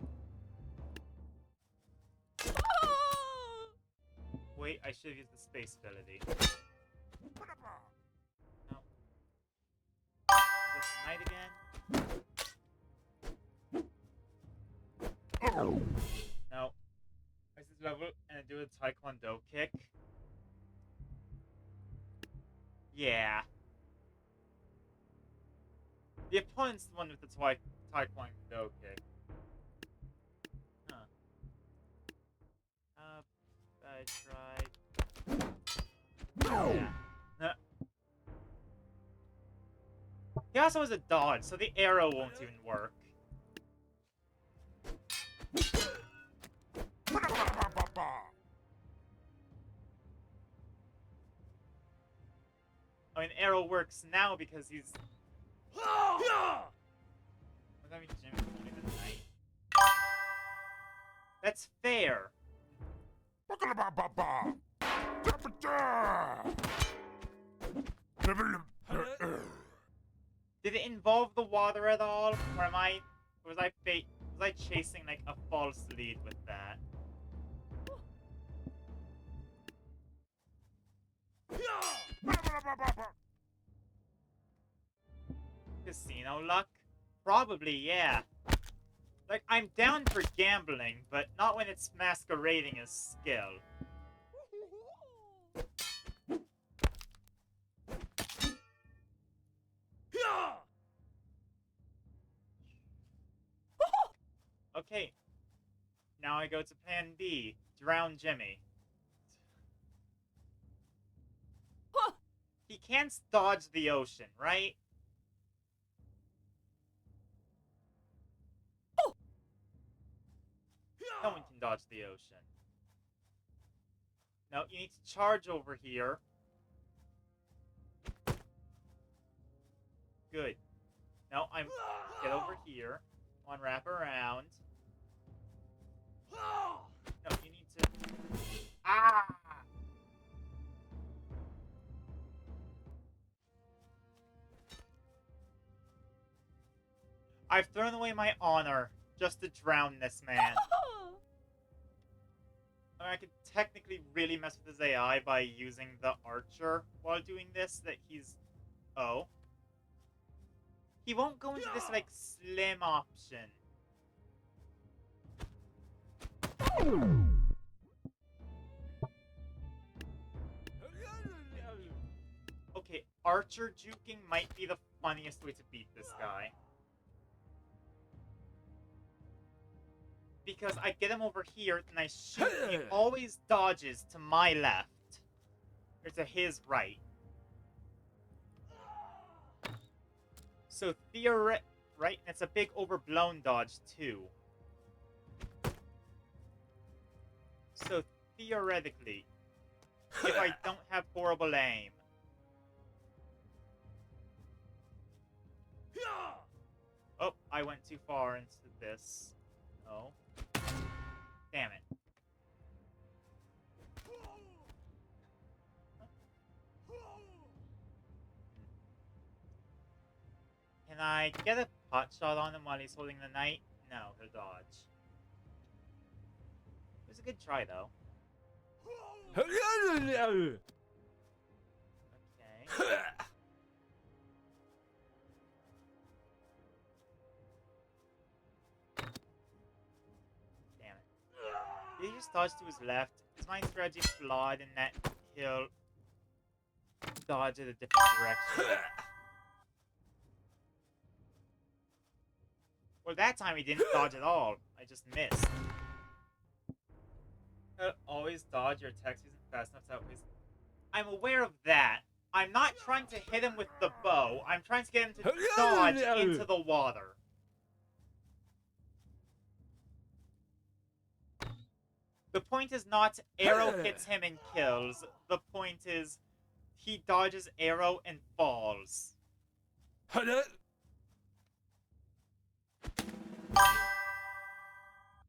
[SPEAKER 1] Wait, I should have used the space ability. No. Is this the knight again? No. I just level and do a taekwondo kick. Yeah. The opponent's the one with the taekwondo kick. Huh. I tried. Yeah. No. He also has a dodge, so the arrow won't even work. I mean, arrow works now because he's... Would that mean Jimmy's only the knight? That's fair. Did it involve the water at all? Or was I chasing like a false lead with that? Casino luck? Probably, yeah. Like, I'm down for gambling, but not when it's masquerading as skill. Okay. Now I go to plan B. Drown Jimmy. He can't dodge the ocean, right? No one can dodge the ocean. No, you need to charge over here. good. No, get over here. Come on, wrap around. No, you need to... Ah! I've thrown away my honor just to drown this man. I mean, I could technically really mess with his AI by using the archer while doing this, that he's... Oh. He won't go into this, like, slim option. Okay, archer juking might be the funniest way to beat this guy. Because I get him over here, and I shoot, and he always dodges to my left. Or to his right. So, right, and it's a big overblown dodge, too. So, theoretically, if I don't have horrible aim... Oh, I went too far into this. Oh. Damn it. Can I get a pot shot on him while he's holding the knight? No, he'll dodge. It was a good try, though. Okay. Damn it. Did he just dodge to his left? Is my strategy flawed in that he'll dodge in a different direction? Well, that time he didn't dodge at all. I just missed. Always dodge your attacks isn't fast enough to outpace. I'm aware of that. I'm not trying to hit him with the bow. I'm trying to get him to dodge into the water. The point is not arrow hits him and kills. The point is he dodges arrow and falls.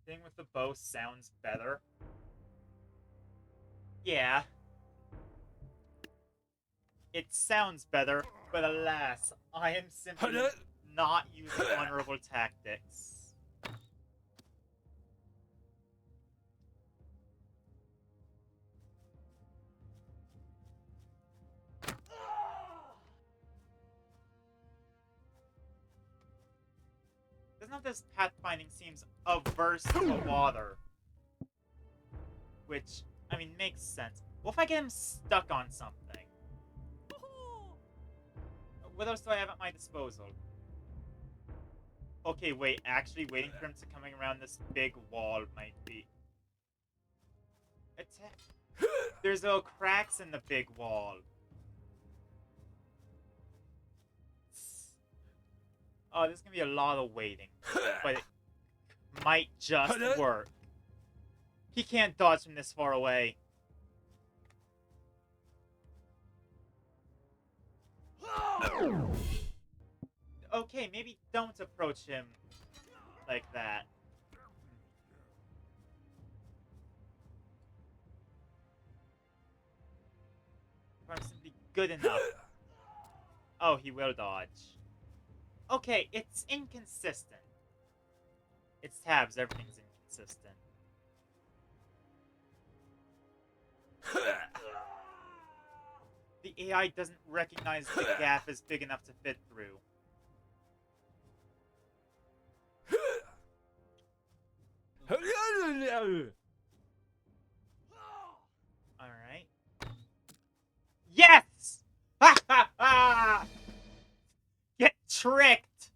[SPEAKER 1] Thing with the bow sounds better. Yeah. It sounds better, but alas, I am simply not using honorable tactics. None of this pathfinding seems averse to the water. Which, I mean, makes sense. What if I get him stuck on something? What else do I have at my disposal? Okay, wait, actually waiting for him to coming around this big wall might be... Attack. There's no cracks in the big wall. Oh, there's gonna be a lot of waiting. But it might just work. He can't dodge from this far away. Okay, maybe don't approach him like that. If I'm simply good enough. Oh, he will dodge. Okay, it's inconsistent. It's tabs, everything's inconsistent. The AI doesn't recognize the gap is big enough to fit through. Alright. Yes! Ha ha ha! Get tricked!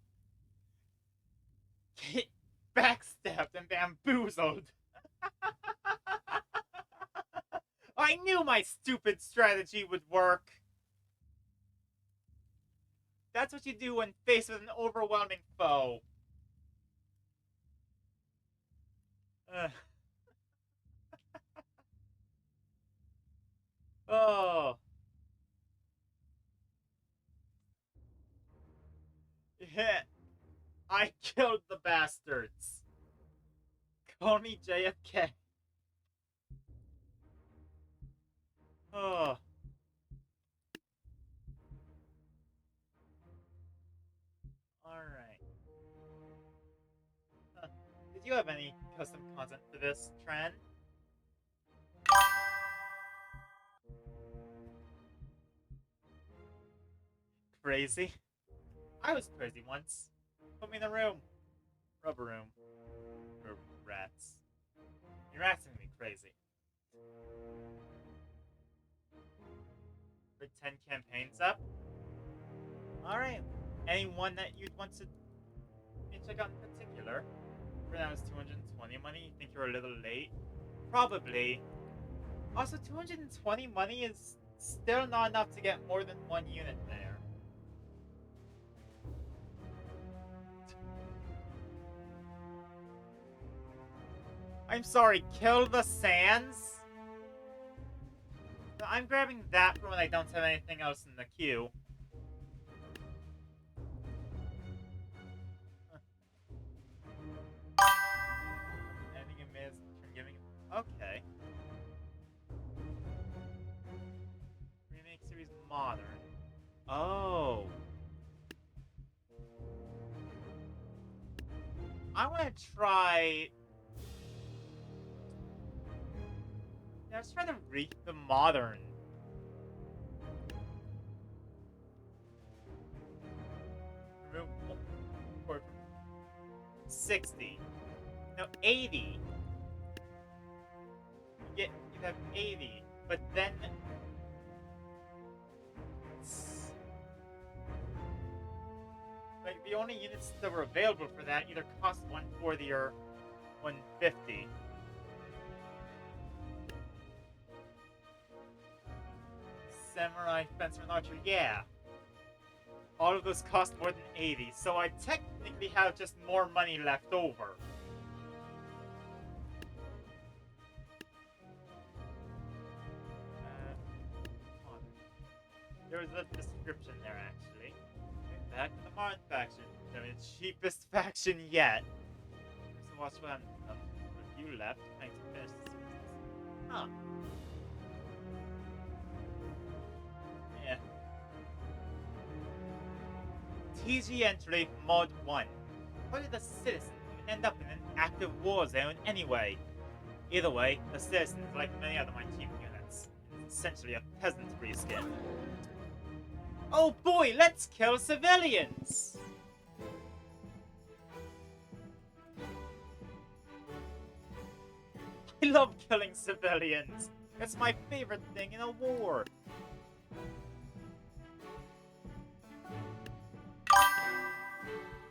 [SPEAKER 1] Get backstabbed and bamboozled! I knew my stupid strategy would work! That's what you do when faced with an overwhelming foe. Oh. I killed the bastards. Call me JFK. Oh. Alright. Did you have any custom content for this, Tran? Crazy? I was crazy once. Put me in a room. Rubber room. For rats. You're asking me crazy. For 10 campaigns up? Alright. Anyone that you'd want to check out in particular? For now it's 220 money. You think you're a little late? Probably. Also, 220 money is still not enough to get more than one unit there. I'm sorry, kill the sands? I'm grabbing that for when I don't have anything else in the queue. Anything you missed from giving... Okay. Remake series modern. Oh. I want to try... Yeah, let's try the modern. Remove 60. No, 80. You have 80, but then... Like, the only units that were available for that either cost 140 or 150. Samurai, Fencer, and Archer, yeah. All of those cost more than 80, so I technically have just more money left over. There was a description there, actually. Back to the Martin faction. I mean, cheapest faction yet. So watch what I'm... you left. Thanks for finish the series. Huh. Yeah. TG entry mod 1. How did the citizen even end up in an active war zone anyway? Either way, the citizen is like many other my team units. It's essentially a peasant reskin. Oh boy, let's kill civilians! I love killing civilians! It's my favorite thing in a war!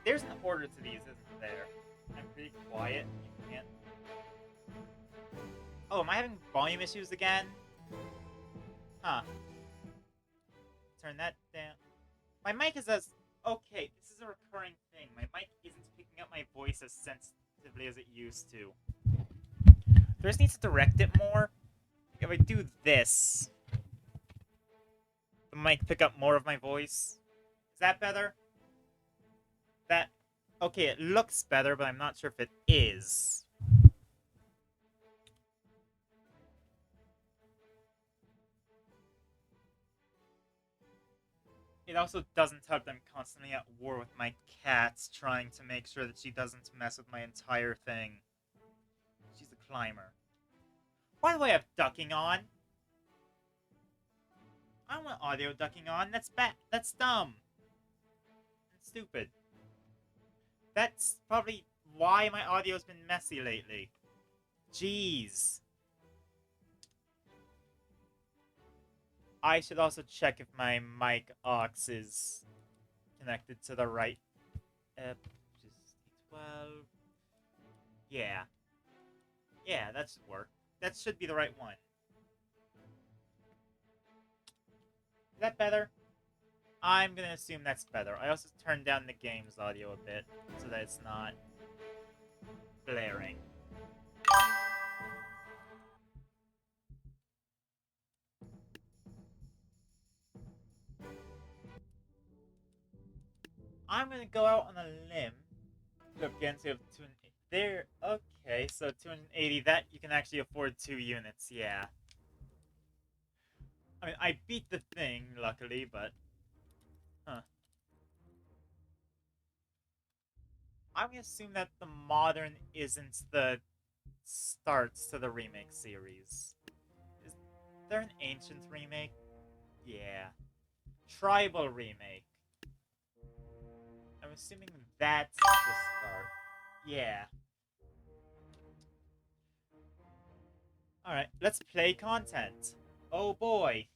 [SPEAKER 1] There's an order to these, isn't there? I'm pretty quiet, you can't... Oh, am I having volume issues again? Huh. Turn that down. My mic is as... Okay, this is a recurring thing. My mic isn't picking up my voice as sensitively as it used to. Do I just need to direct it more? If I do this... the mic pick up more of my voice? Is that better? That... Okay, it looks better, but I'm not sure if it is. It also doesn't help that I'm constantly at war with my cat, trying to make sure that she doesn't mess with my entire thing. She's a climber. Why do I have ducking on? I don't want audio ducking on. That's That's dumb. That's stupid. That's probably why my audio's been messy lately. Jeez. I should also check if my mic aux is connected to the right. Just 12. Yeah. Yeah, that should work. That should be the right one. Is that better? I'm gonna assume that's better. I also turned down the game's audio a bit so that it's not blaring. I'm gonna go out on a limb. Look, again, so you have there. Okay, so 280. That you can actually afford 2 units. Yeah. I mean, I beat the thing, luckily, but huh. I'm gonna assume that the modern isn't the starts to the remake series. Is there an ancient remake? Yeah. Tribal remake. I'm assuming that's the start. Yeah. Alright, let's play content. Oh boy.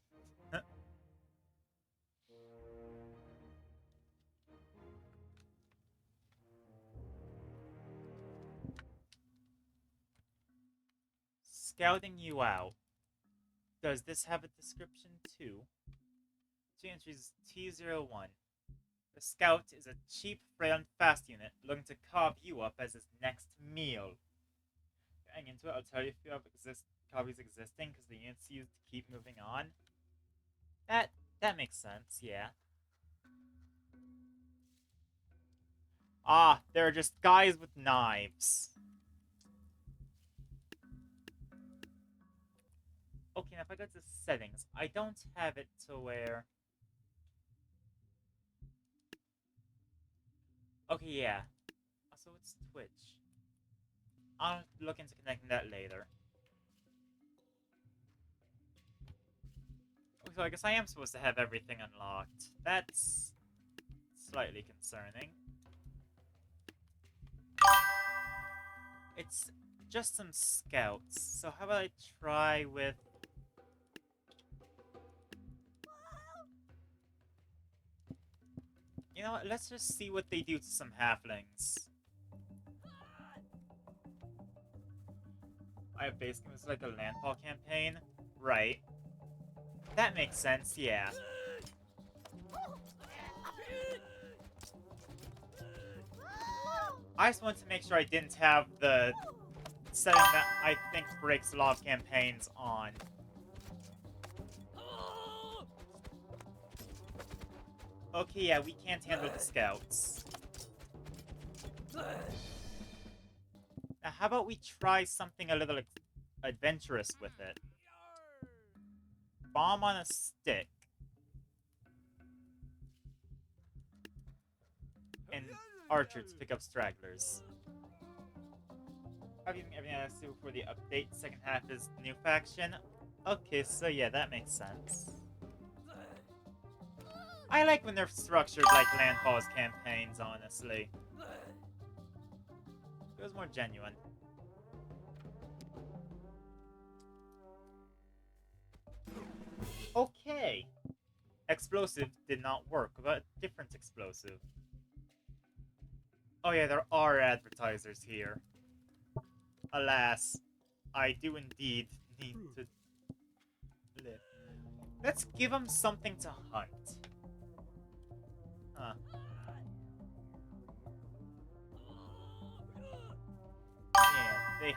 [SPEAKER 1] Scouting you out. Does this have a description too? 2 entries T01. The scout is a cheap, frail, and fast unit looking to carve you up as his next meal. Getting into it, I'll tell you if you have copies existing, because the unit's used to keep moving on. That makes sense, yeah. Ah, there are just guys with knives. Okay, now if I go to settings, I don't have it to where... Okay, yeah. Also, it's Twitch. I'll look into connecting that later. So I guess I am supposed to have everything unlocked. That's slightly concerning. It's just some scouts. So how about I try with... You know what, let's just see what they do to some halflings. I have basically it's like a landfall campaign. Right. That makes sense, yeah. I just wanted to make sure I didn't have the setting that I think breaks a lot of campaigns on. Okay, yeah, we can't handle the scouts. Now, how about we try something a little adventurous with it? Bomb on a stick. And archer to pick up stragglers. Everything I see before the update. Second half is new faction. Okay, so yeah, that makes sense. I like when they're structured like Landfall's campaigns, honestly. It was more genuine. Okay. Explosive did not work, but different explosive. Oh yeah, there are advertisers here. Alas, I do indeed need to live. Let's give them something to hunt. Huh. Yeah, they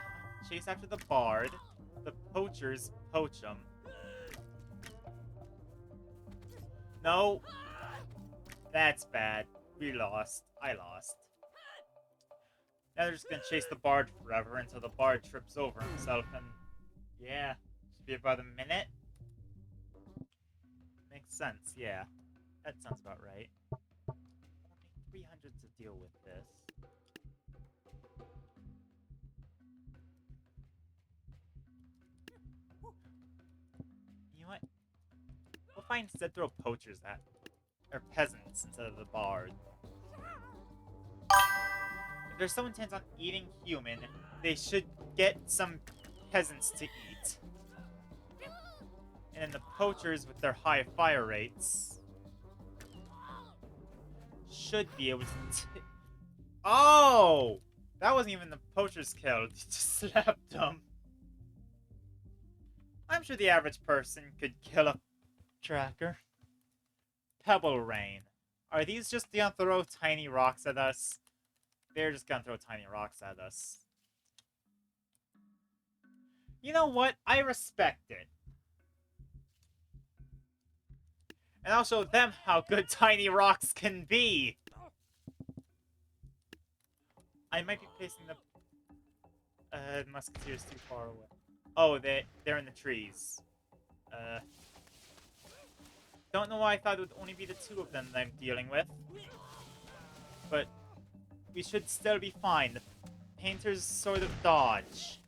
[SPEAKER 1] chase after the bard. The poachers poach them. No. That's bad. We lost. I lost. Now they're just gonna chase the bard forever until the bard trips over himself and... Yeah. Should be about a minute. Makes sense, yeah. That sounds about right. Only 300 to deal with this. You know what? We'll find instead throw poachers at... Or peasants instead of the bard. If there's someone intent on eating human, they should get some peasants to eat. And then the poachers, with their high fire rates, should be able to... Oh! That wasn't even the poachers killed. You just slapped them. I'm sure the average person could kill a tracker. Pebble Rain. Are these just gonna throw tiny rocks at us? They're just gonna throw tiny rocks at us. You know what? I respect it. And I'll show them how good tiny rocks can be. I might be placing the musketeers too far away. Oh, they're in the trees. Don't know why I thought it would only be the two of them that I'm dealing with. But we should still be fine. The painters sort of dodge.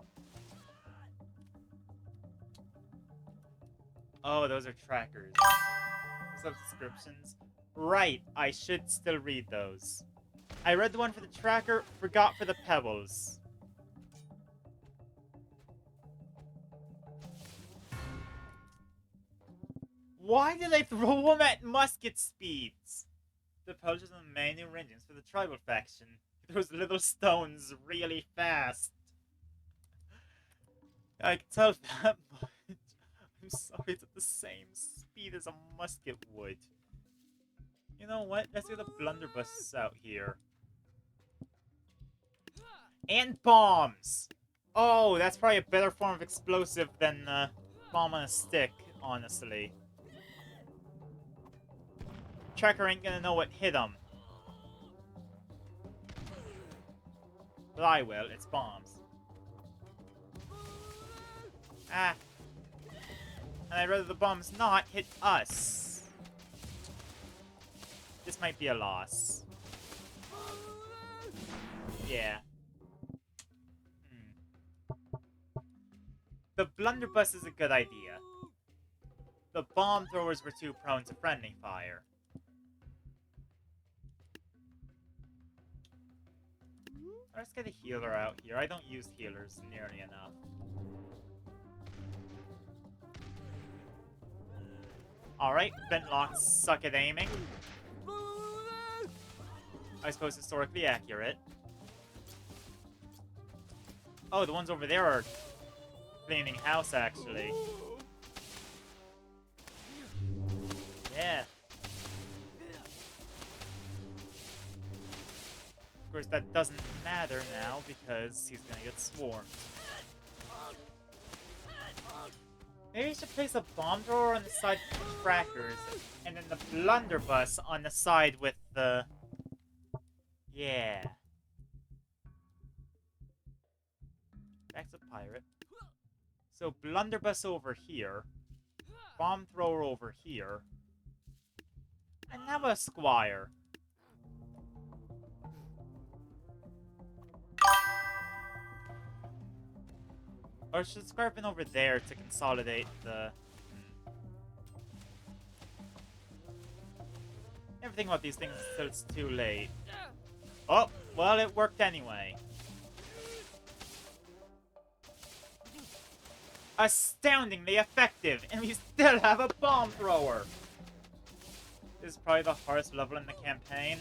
[SPEAKER 1] Oh, those are trackers. Subscriptions. Right, I should still read those. I read the one for the tracker, forgot for the pebbles. Why did I throw them at musket speeds? The pebbles are the main new engines for the tribal faction. Those little stones really fast. I can tell that much. I'm sorry, it's at the same speed as a musket would. You know what? Let's get the blunderbuss out here. And bombs! Oh, that's probably a better form of explosive than bomb on a stick, honestly. Tracker ain't gonna know what hit him. But I will, it's bombs. Ah. And I'd rather the bombs not hit us. This might be a loss. Yeah. The blunderbuss is a good idea. The bomb throwers were too prone to friendly fire. Let's get a healer out here. I don't use healers nearly enough. Alright, Ventlocks suck at aiming. I suppose historically accurate. Oh, the ones over there are cleaning house, actually. Yeah. Of course, that doesn't matter now because he's gonna get swarmed. Maybe we should place a bomb thrower on the side with the trackers, and then the blunderbuss on the side with the... Yeah. Back to pirate. So blunderbuss over here, bomb thrower over here, and now a squire. Or should squire have been over there to consolidate the... Everything about these things until it's too late. Oh, well, it worked anyway. Astoundingly effective, and we still have a bomb thrower. This is probably the hardest level in the campaign.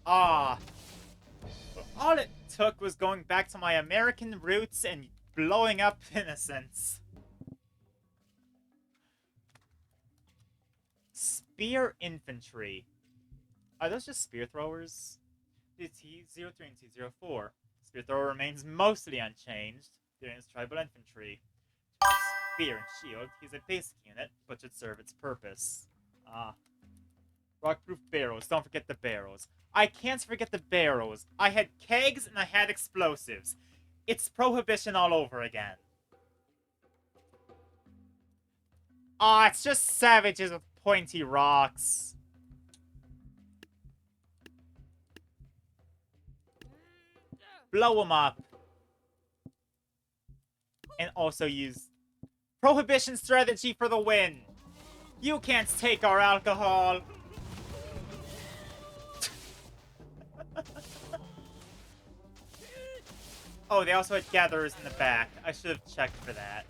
[SPEAKER 1] Ah. All it took was going back to my American roots and blowing up innocents. Spear infantry. Are those just spear throwers? The T-03 and T-04. Spear thrower remains mostly unchanged during his tribal infantry. Spear and shield, he's a basic unit, but should serve its purpose. Ah. Rockproof barrels, don't forget the barrels. I can't forget the barrels. I had kegs and I had explosives. It's Prohibition all over again. Ah, it's just savages with pointy rocks. Blow them up. And also use Prohibition strategy for the win. You can't take our alcohol. Oh, they also had gatherers in the back. I should have checked for that.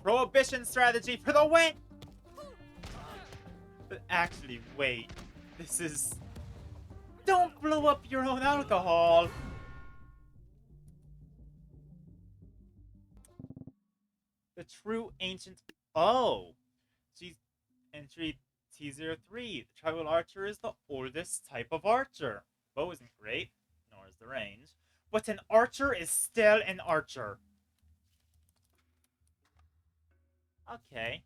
[SPEAKER 1] Prohibition strategy for the win! But actually, wait. This is... Don't blow up your own alcohol! The true ancient... Oh! She's entry T-03. The tribal archer is the oldest type of archer. Bow isn't great, nor is the range. But an archer is still an archer. Okay.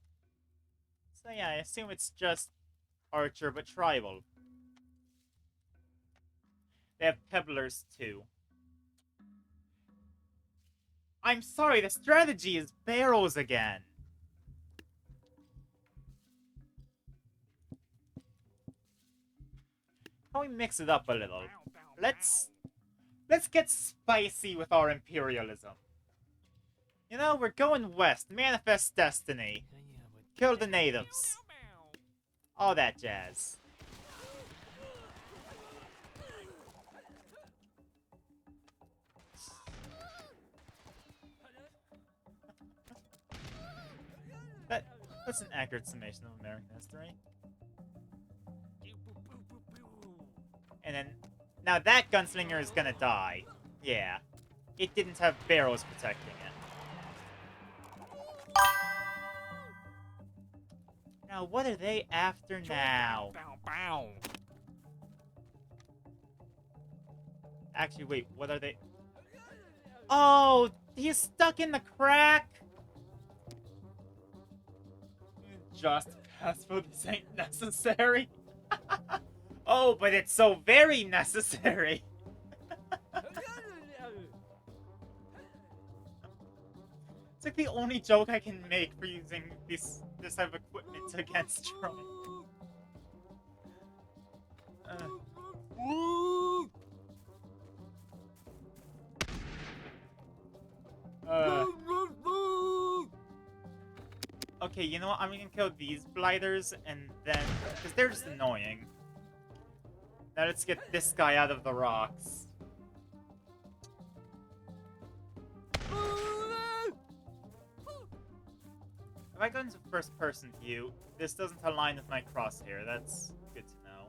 [SPEAKER 1] So yeah, I assume it's just archer, but tribal. They have pebblers too. I'm sorry, the strategy is barrels again. How we mix it up a little? Let's get spicy with our imperialism. You know, we're going west. Manifest destiny. Kill the natives. All that jazz. That's an accurate summation of American history. And then, now that gunslinger is gonna die. Yeah. It didn't have barrels protecting it. Now, what are they after now? Actually, wait, what are they? Oh, he's stuck in the crack! Just passful, this ain't necessary. Oh, but it's so very necessary. It's like the only joke I can make for using this type of equipment against Trump. Okay, you know what? I'm gonna kill these blighters and then... because they're just annoying. Now let's get this guy out of the rocks. If I go into first-person view, this doesn't align with my crosshair. That's good to know.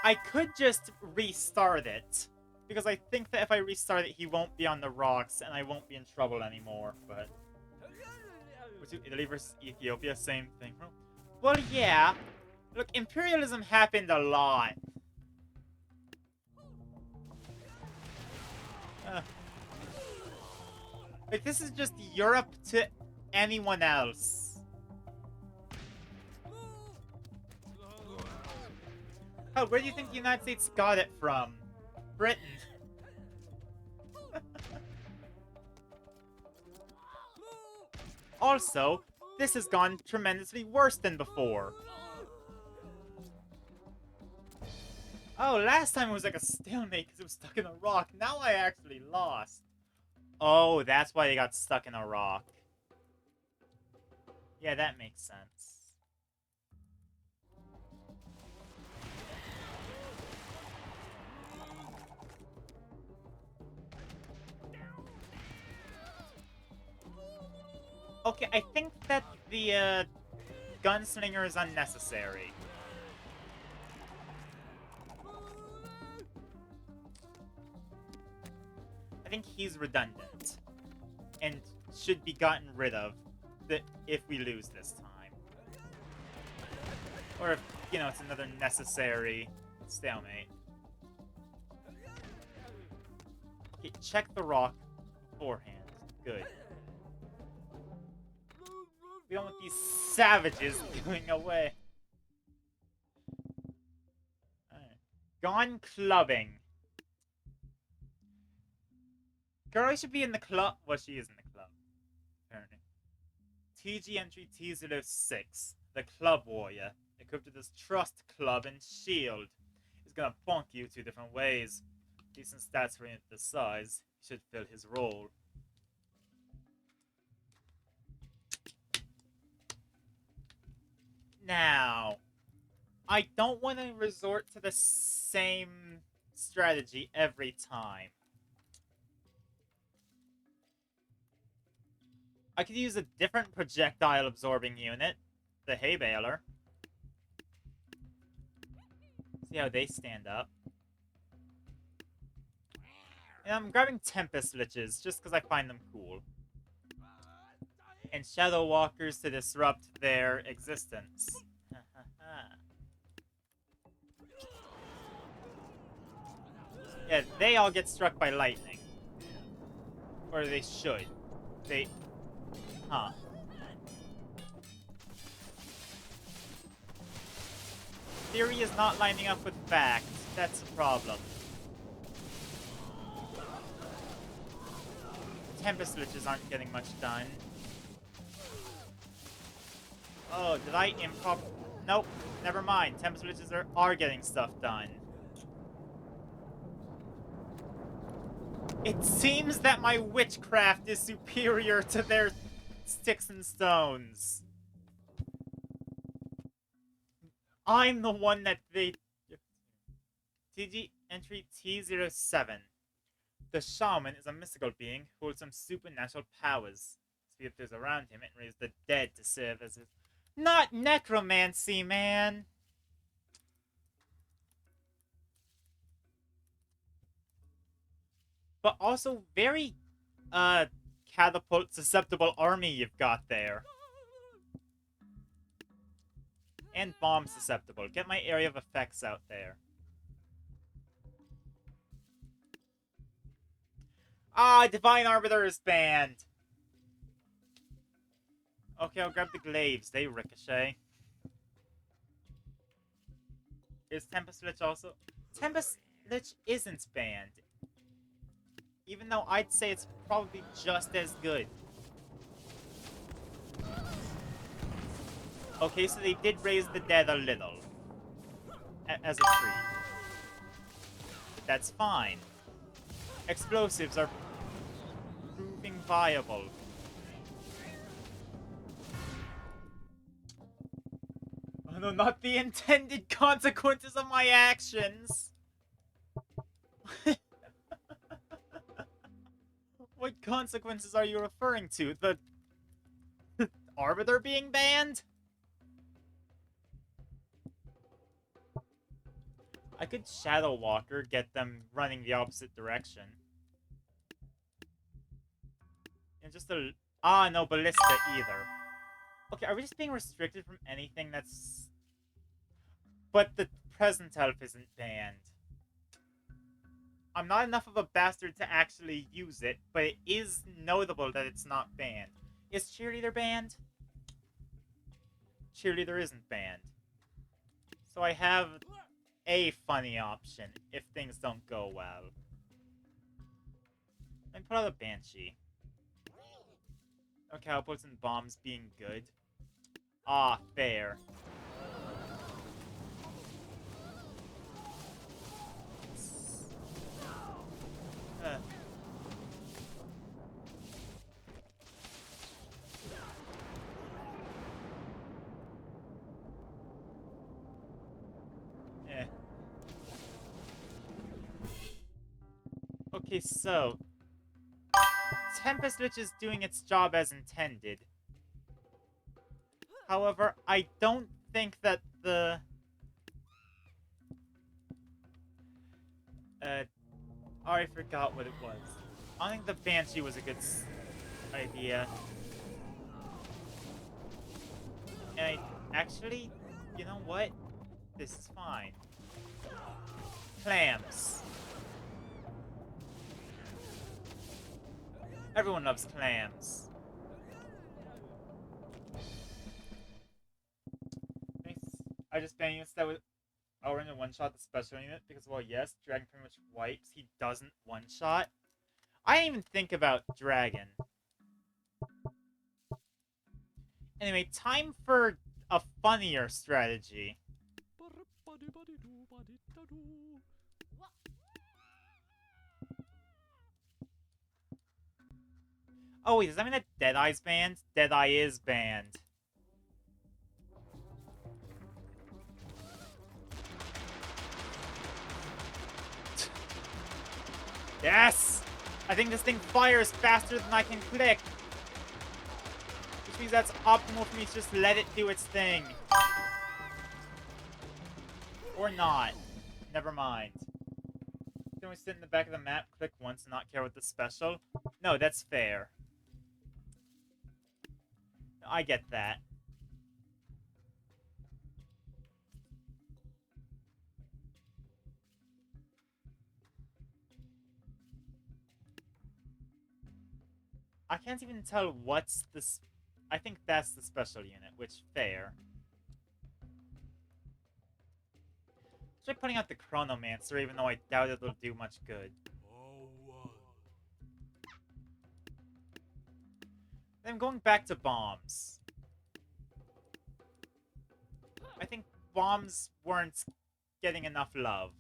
[SPEAKER 1] I could just restart it. Because I think that if I restart it, he won't be on the rocks, and I won't be in trouble anymore, but... Italy versus Ethiopia, same thing. Well, yeah. Look, imperialism happened a lot. Like, this is just Europe to anyone else. Oh, where do you think the United States got it from? Britain. Also, this has gone tremendously worse than before. Oh, last time it was like a stalemate because it was stuck in a rock. Now I actually lost. Oh, that's why they got stuck in a rock. Yeah, that makes sense. Okay, I think that the gunslinger is unnecessary. I think he's redundant and should be gotten rid of if we lose this time. Or if, you know, it's another necessary stalemate. Okay, check the rock beforehand. Good. We don't want these savages going away. Right. Gone clubbing. Girl should be in the club. Well, she is in the club. Apparently. TG entry T06. The Club Warrior. Equipped with this Trust Club and Shield. He's gonna bonk you 2 different ways. Decent stats for the size. He should fill his role. Now, I don't want to resort to the same strategy every time. I could use a different projectile absorbing unit, the hay baler. See how they stand up. And I'm grabbing Tempest Liches just because I find them cool. And Shadow Walkers to disrupt their existence. Yeah, they all get struck by lightning. Or they should. Huh. theory is not lining up with fact. That's the problem. Tempest Liches aren't getting much done. Oh, did I improv? Nope, never mind. Tempest Liches are getting stuff done. It seems that my witchcraft is superior to their sticks and stones. I'm the one that they... TG entry T07. The shaman is a mystical being who holds some supernatural powers. Spirits around him and raise the dead to serve as his... Not necromancy, man! But also very, catapult-susceptible army you've got there. And bomb-susceptible. Get my area of effects out there. Ah, Divine Arbiter is banned! Okay, I'll grab the glaives. They ricochet. Is Tempest Lich also... Tempest Lich isn't banned. Even though I'd say it's probably just as good. Okay, so they did raise the dead a little. As a treat. But that's fine. Explosives are proving viable. Oh no, not the intended consequences of my actions! What consequences are you referring to? The Arbiter being banned? I could Shadow Walker, get them running the opposite direction. And just a... Ah, no, Ballista either. Okay, are we just being restricted from anything that's... But the present elf isn't banned. I'm not enough of a bastard to actually use it, but it is notable that it's not banned. Is Cheerleader banned? Cheerleader isn't banned. So I have a funny option if things don't go well. Let me put out a Banshee. Okay, I'll put some bombs being good. Ah, fair. Okay, so... Tempest Lich is doing its job as intended. However, I don't think that the... I forgot what it was. I don't think the Banshee was a good idea. And actually, you know what? This is fine. Clams. Everyone loves clams. I just banned units that would outrun and one-shot the special unit because, well, yes, Dragon pretty much wipes. He doesn't one-shot. I didn't even think about Dragon. Anyway, time for a funnier strategy. Oh wait, does that mean that Deadeye's banned? Deadeye is banned. Yes! I think this thing fires faster than I can click. Which means that's optimal for me to just let it do its thing. Or not. Never mind. Can we sit in the back of the map, click once, and not care what the special? No, that's fair. I get that. I can't even tell what's this. I think that's the special unit, which fair. Try putting out the Chronomancer, even though I doubt it'll do much good. Then I'm going back to bombs. I think bombs weren't getting enough love.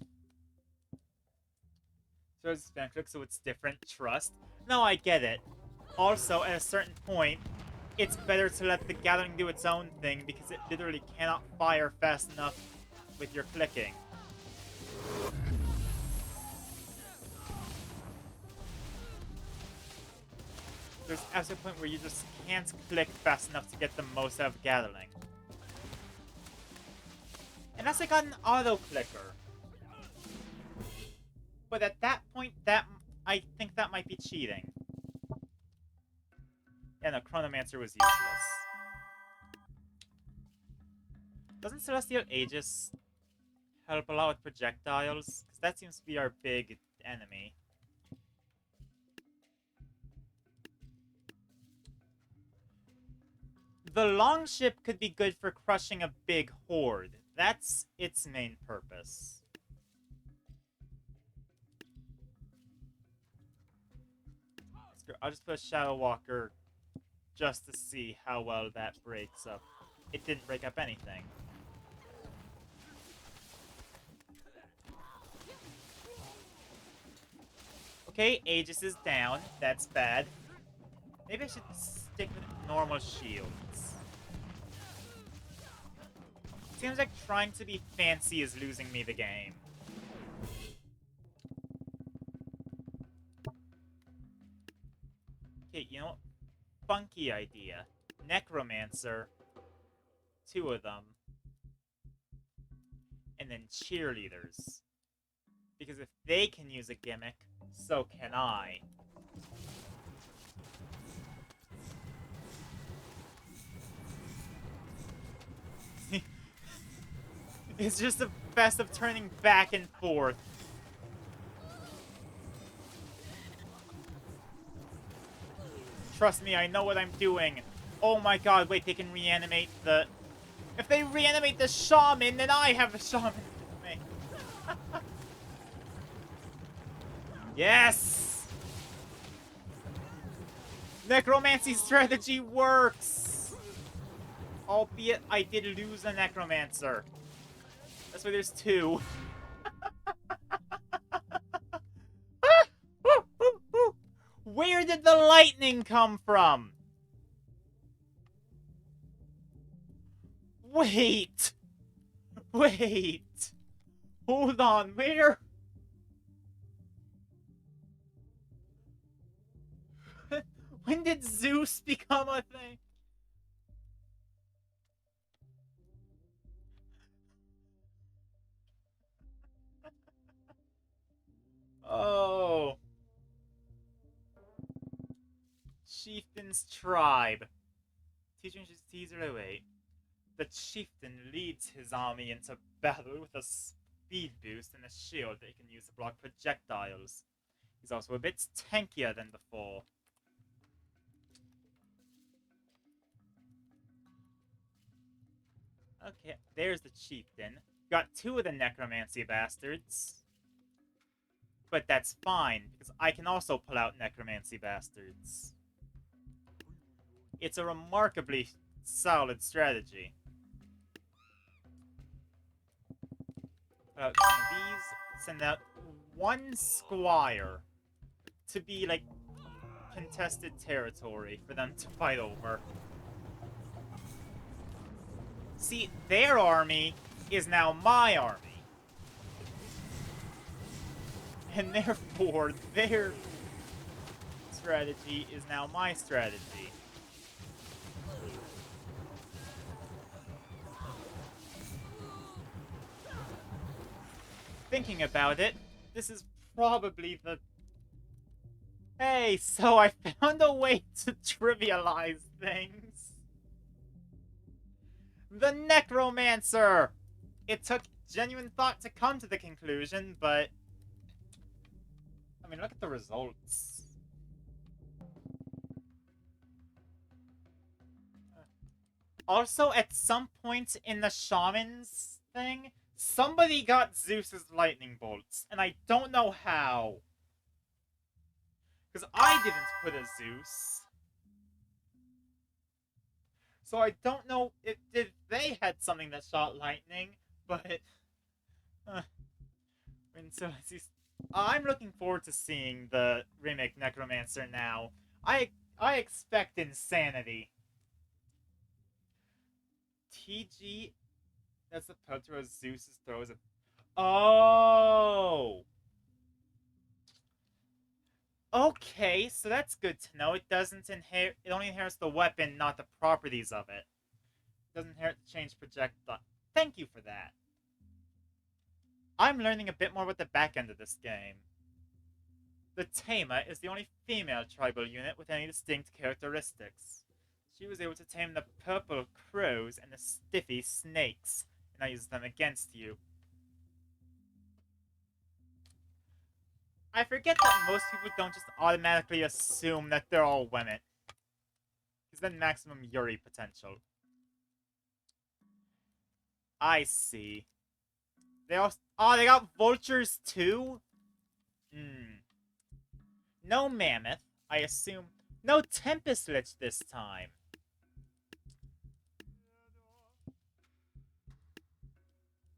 [SPEAKER 1] So it's Vanclick, so it's different. Trust. No, I get it. Also, at a certain point, it's better to let the Gathering do its own thing because it literally cannot fire fast enough with your clicking. There's absolutely a point where you just can't click fast enough to get the most out of Gathering. Unless I got an auto clicker. But at that point, I think that might be cheating. Yeah, no, Chronomancer was useless. Doesn't Celestial Aegis help a lot with projectiles? Because that seems to be our big enemy. The longship could be good for crushing a big horde. That's its main purpose. I'll just put a Shadow Walker just to see how well that breaks up. It didn't break up anything. Okay, Aegis is down. That's bad. Maybe I should stick with normal shields. Seems like trying to be fancy is losing me the game. Okay, you know what? Funky idea. Necromancer. 2 of them. And then cheerleaders. Because if they can use a gimmick, so can I. It's just the best of turning back and forth. Trust me, I know what I'm doing. Oh my god, wait, they can reanimate the... If they reanimate the shaman, then I have a shaman with me. Yes! Necromancy strategy works! Albeit, I did lose a Necromancer. That's why there's 2. Where did the lightning come from? Wait! Wait! Hold on, where? When did Zeus become a thing? Oh. Chieftain's Tribe. T008. The chieftain leads his army into battle with a speed boost and a shield that he can use to block projectiles. He's also a bit tankier than before. Okay, there's the chieftain. Got 2 of the necromancy bastards. But that's fine, because I can also pull out necromancy bastards. It's a remarkably solid strategy. Put out some of these. Send out 1 squire to be, like, contested territory for them to fight over. See, their army is now my army. And therefore, their strategy is now my strategy. Thinking about it, this is probably the... Hey, so I found a way to trivialize things. The Necromancer! It took genuine thought to come to the conclusion, but... I mean, look at the results. Also, at some point in the Shaman's thing, Somebody got Zeus's lightning bolts, and I don't know how. Because I didn't put a Zeus. So I don't know if they had something that shot lightning, but... and so I'm looking forward to seeing the remake Necromancer now. I expect insanity. TG... That's the Peltro Zeus throws it. Oh! Okay, so that's good to know. It doesn't inherit... It only inherits the weapon, not the properties of it. It doesn't inherit the change projectile. Thank you for that. I'm learning a bit more about the back end of this game. The Tama is the only female tribal unit with any distinct characteristics. She was able to tame the purple crows and the stiffy snakes, and I use them against you. I forget that most people don't just automatically assume that they're all women. Because then maximum Yuri potential. I see. They also... Oh, they got vultures too? No mammoth, I assume. No Tempest Lich this time.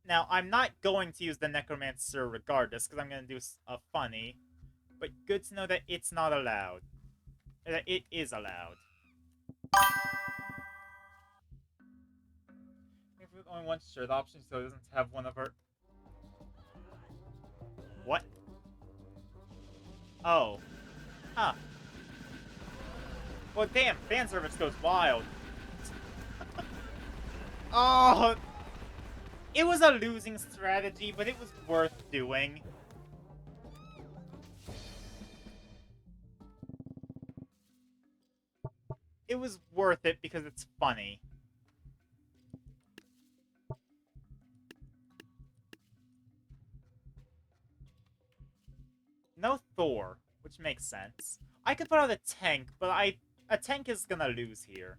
[SPEAKER 1] Now, I'm not going to use the Necromancer regardless, because I'm going to do a funny. But good to know that it's not allowed. That it is allowed. If we only one shirt option, so it doesn't have one of her... What? Oh. Huh. Well, damn, fan service goes wild. Oh! It was a losing strategy, but it was worth doing. It was worth it because it's funny. No Thor, which makes sense. I could put out a tank, but a tank is gonna lose here.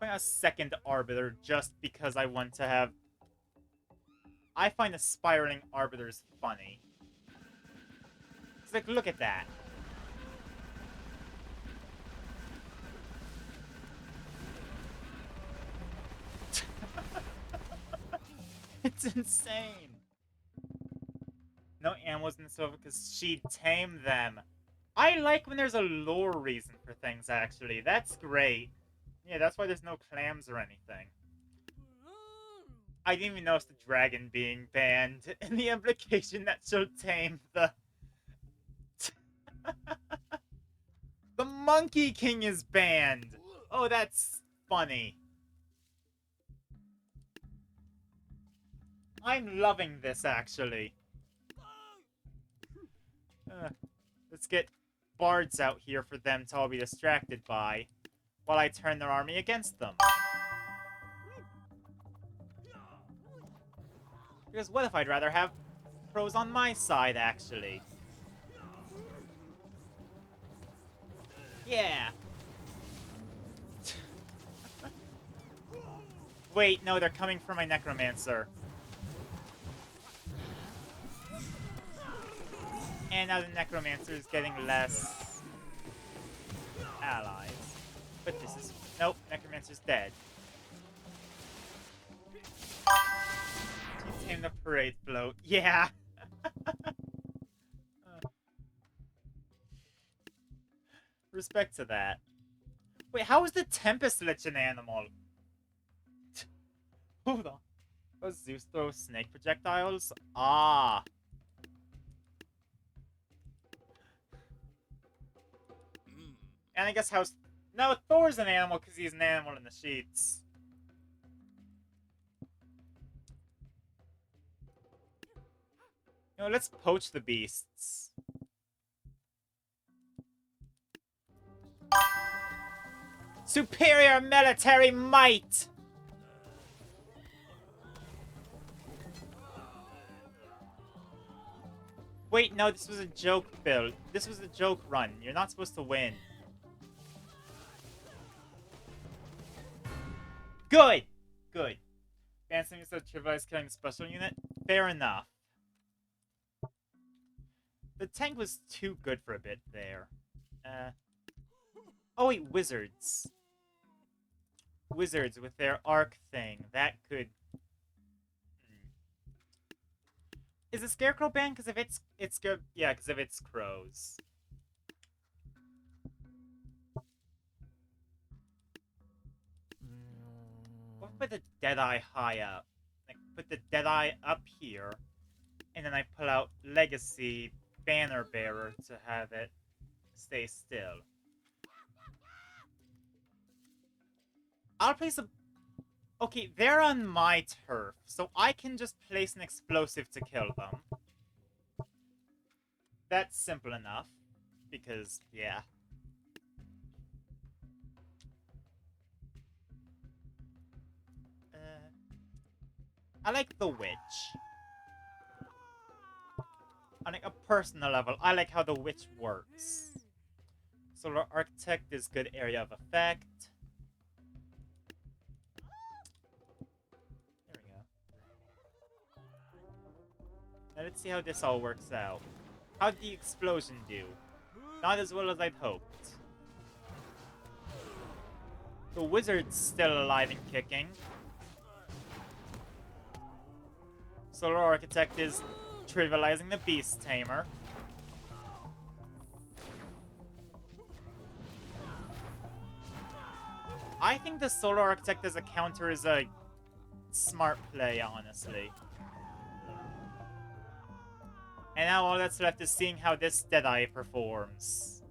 [SPEAKER 1] A second Arbiter just because I want to have... I find the spiraling Arbiters funny. It's like, look at that. It's insane. No animals in the sofa because she'd tame them. I like when there's a lore reason for things, actually. That's great. Yeah, that's why there's no clams or anything. I didn't even notice the dragon being banned, and the implication that she'll tame the... The Monkey King is banned! Oh, that's funny. I'm loving this, actually. Let's get bards out here for them to all be distracted by, while I turn their army against them. Because what if I'd rather have pros on my side, actually? Yeah. Wait, no, they're coming for my Necromancer. And now the Necromancer is getting less allies. But this is... Nope, Necromancer's dead. She tamed the parade float. Yeah! Respect to that. Wait, how is the Tempest Lich an animal? Hold on. Does Zeus throw snake projectiles? Ah. And I guess how's... No, Thor's an animal because he's an animal in the sheets. You know, let's poach the beasts. Superior military might! Wait, no, this was a joke build. This was a joke run. You're not supposed to win. Good! Good. Advancing instead of trivialized killing the special unit? Fair enough. The tank was too good for a bit there. Oh wait, wizards. Wizards with their arc thing. That could... Is it Scarecrow banned? Because if it's good... Yeah, because if it's crows. What if I put the Deadeye high up? Like, put the Deadeye up here, and then I pull out Legacy Banner Bearer to have it stay still. I'll place a... Okay, they're on my turf, so I can just place an explosive to kill them. That's simple enough, because, yeah. I like the witch. On like a personal level, I like how the witch works. Solar Architect is good area of effect. There we go. Now let's see how this all works out. How did the explosion do? Not as well as I'd hoped. The wizard's still alive and kicking. Solar Architect is trivializing the Beast Tamer. I think the Solar Architect as a counter is a smart play, honestly. And now all that's left is seeing how this Deadeye performs.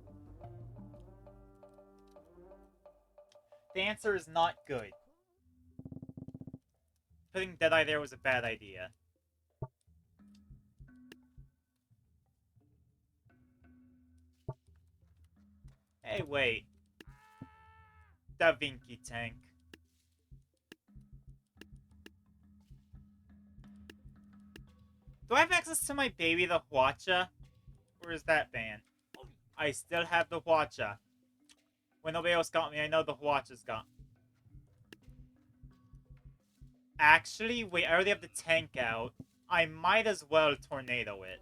[SPEAKER 1] The answer is not good. Putting Deadeye there was a bad idea. Hey, wait. Da Vinci tank. Do I have access to my baby, the Hwacha? Or is that banned? I still have the Hwacha. When nobody else got me, I know the Hwacha's got me. Actually, wait, I already have the tank out. I might as well tornado it.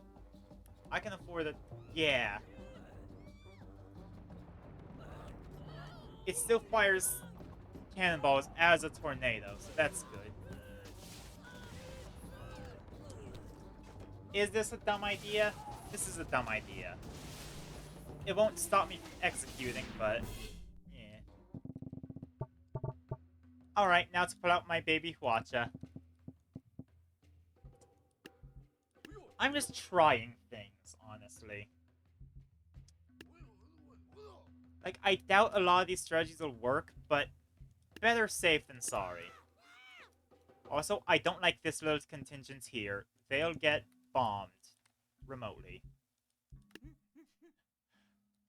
[SPEAKER 1] I can afford it. Yeah. It still fires cannonballs as a tornado, so that's good. Is this a dumb idea? This is a dumb idea. It won't stop me from executing, but... yeah. Alright, now to pull out my baby Hwacha. I'm just trying things, honestly. Like, I doubt a lot of these strategies will work, but better safe than sorry. Also, I don't like this little contingent here. They'll get bombed remotely.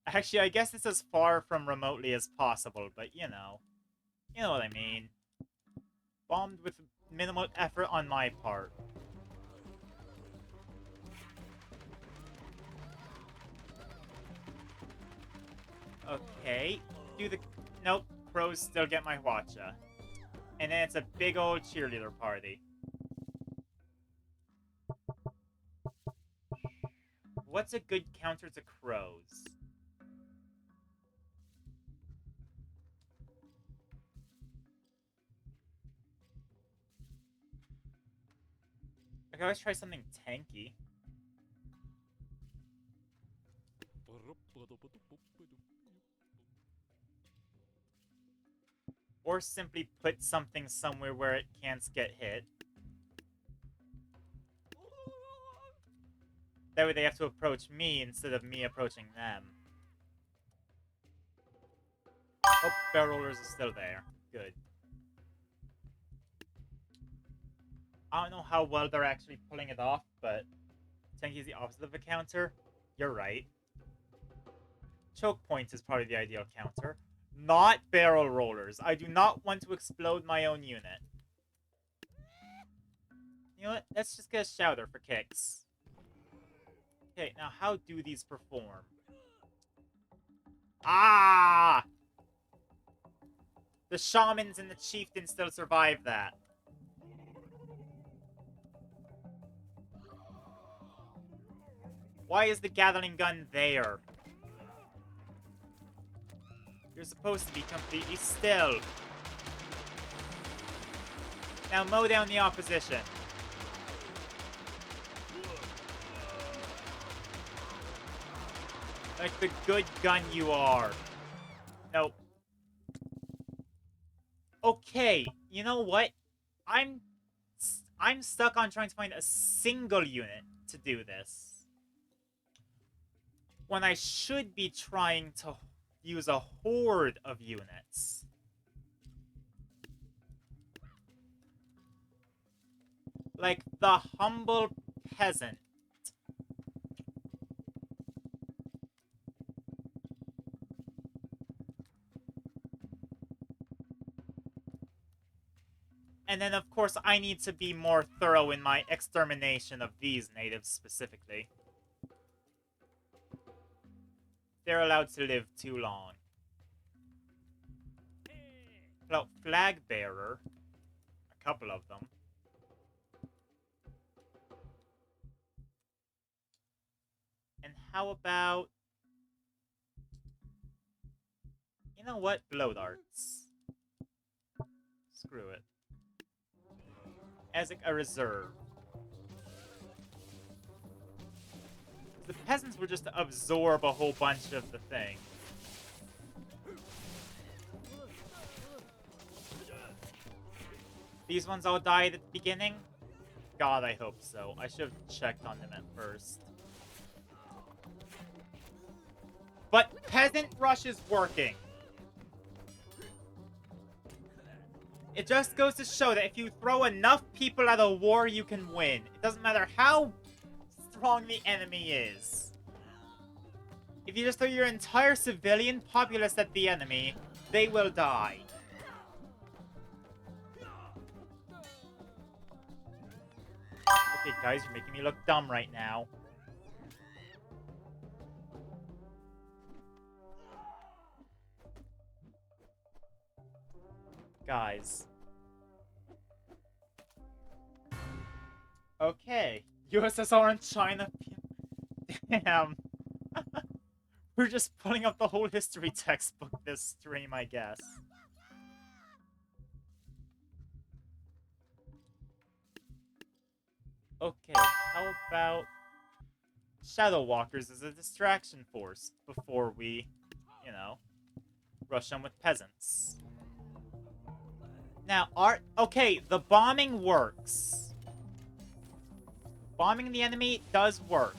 [SPEAKER 1] Actually, I guess it's as far from remotely as possible, but you know what I mean. Bombed with minimal effort on my part. Okay, do the... Nope, crows still get my Hwacha. And then it's a big old cheerleader party. What's a good counter to crows? I could always try something tanky. Or simply put something somewhere where it can't get hit. That way they have to approach me instead of me approaching them. Oh, barrel rollers is still there. Good. I don't know how well they're actually pulling it off, but tanky is the opposite of a counter. You're right. Choke point is probably the ideal counter. Not barrel rollers. I do not want to explode my own unit. You know what? Let's just get a shouter for kicks. Okay, now how do these perform? Ah! The shamans and the chieftains still survive that. Why is the Gatling gun there? You're supposed to be completely still. Now mow down the opposition. Like the good gun you are. Nope. Okay, you know what? I'm stuck on trying to find a single unit to do this, when I should be trying to use a horde of units. Like the humble peasant. And then, of course, I need to be more thorough in my extermination of these natives specifically. They're allowed to live too long. Well, flag bearer. A couple of them. And how about... You know what? Blow darts. Screw it. As a reserve. The peasants were just to absorb a whole bunch of the thing. These ones all died at the beginning? God, I hope so. I should have checked on them at first. But Peasant Rush is working. It just goes to show that if you throw enough people at a war, you can win. It doesn't matter how strong the enemy is. If you just throw your entire civilian populace at the enemy, they will die. Okay, guys, you're making me look dumb right now. Guys. Okay. USSR and China. Damn. We're just pulling up the whole history textbook this stream, I guess. Okay, how about Shadow Walkers as a distraction force before we, you know, rush them with peasants. Now, okay, the bombing works. Bombing the enemy does work.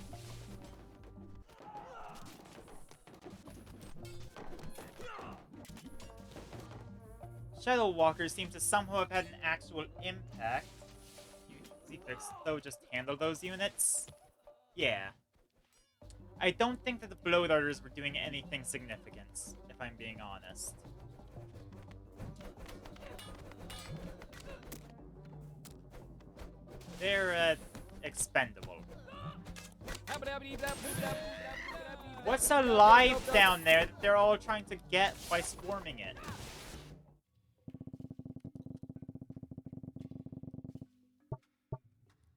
[SPEAKER 1] Shadow Walkers seem to somehow have had an actual impact. Though just handle those units? Yeah. I don't think that the Blow Darters were doing anything significant, if I'm being honest. They're, expendable. What's alive down there that they're all trying to get by swarming it?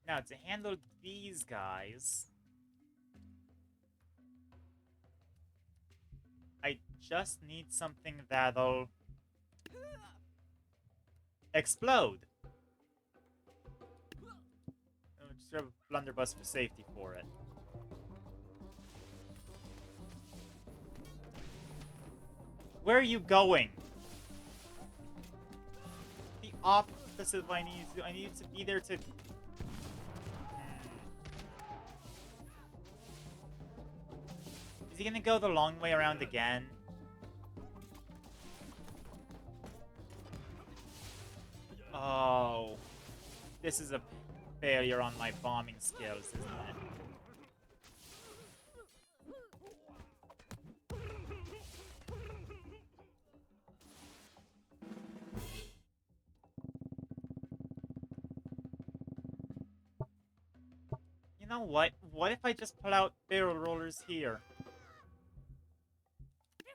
[SPEAKER 1] Now, to handle these guys, I just need something that'll explode. I'll just grab a blunderbuss for safety for it. Where are you going? The opposite of what I need you to do. I need you to be there to... Is he gonna go the long way around again? Oh. This is a failure on my bombing skills, isn't it? You know what? What if I just pull out barrel rollers here?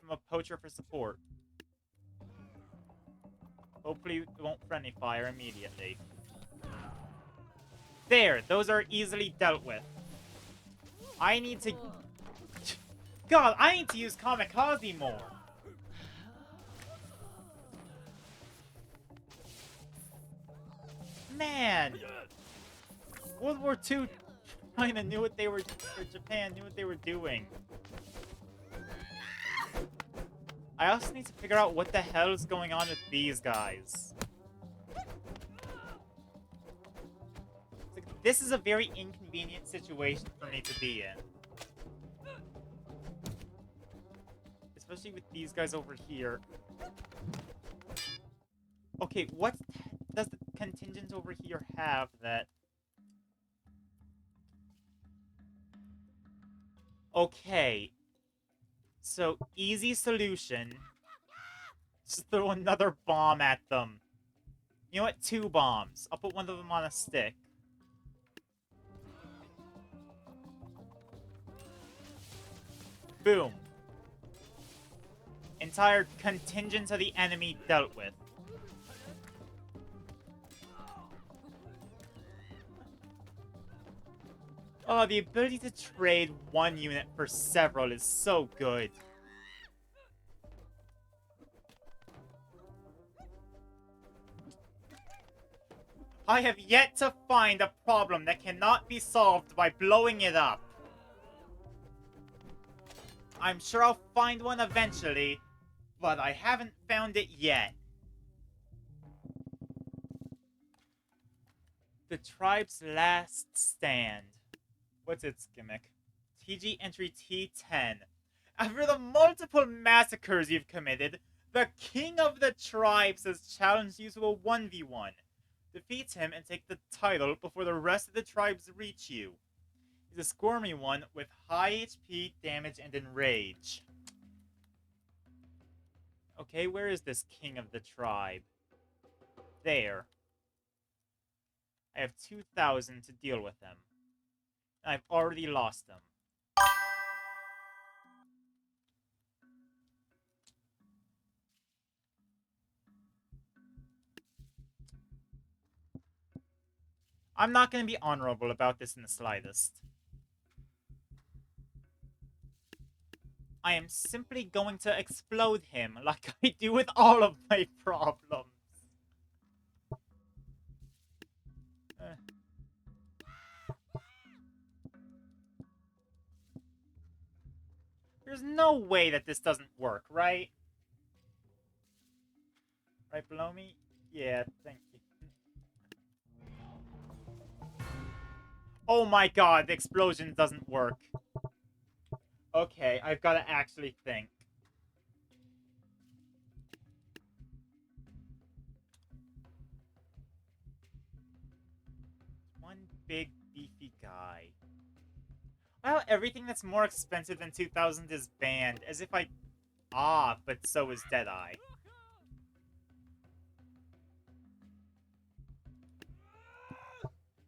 [SPEAKER 1] I'm a poacher for support. Hopefully it won't friendly fire immediately. There! Those are easily dealt with. I need to... God, I need to use Kamikaze more. Man! World War II China knew what they were... or Japan knew what they were doing. I also need to figure out what the hell is going on with these guys. Like, this is a very inconvenient situation for me to be in. Especially with these guys over here. Okay, what does the contingent over here have that... Okay. So, easy solution. Just throw another bomb at them. You know what? 2 bombs. I'll put one of them on a stick. Boom. Entire contingent of the enemy dealt with. Oh, the ability to trade one unit for several is so good. I have yet to find a problem that cannot be solved by blowing it up. I'm sure I'll find one eventually, but I haven't found it yet. The tribe's last stand. What's its gimmick? TG entry T10. After the multiple massacres you've committed, the king of the tribes has challenged you to a 1v1. Defeat him and take the title before the rest of the tribes reach you. He's a squirmy one with high HP, damage, and enrage. Okay, where is this king of the tribe? There. I have 2,000 to deal with him. And I've already lost him. I'm not going to be honorable about this in the slightest. I am simply going to explode him like I do with all of my problems. There's no way that this doesn't work, right? Right below me? Yeah, thank you. Oh my god, the explosion doesn't work. Okay, I've got to actually think. One big, beefy guy. Well, everything that's more expensive than 2,000 is banned, as if I... Ah, but so is Deadeye.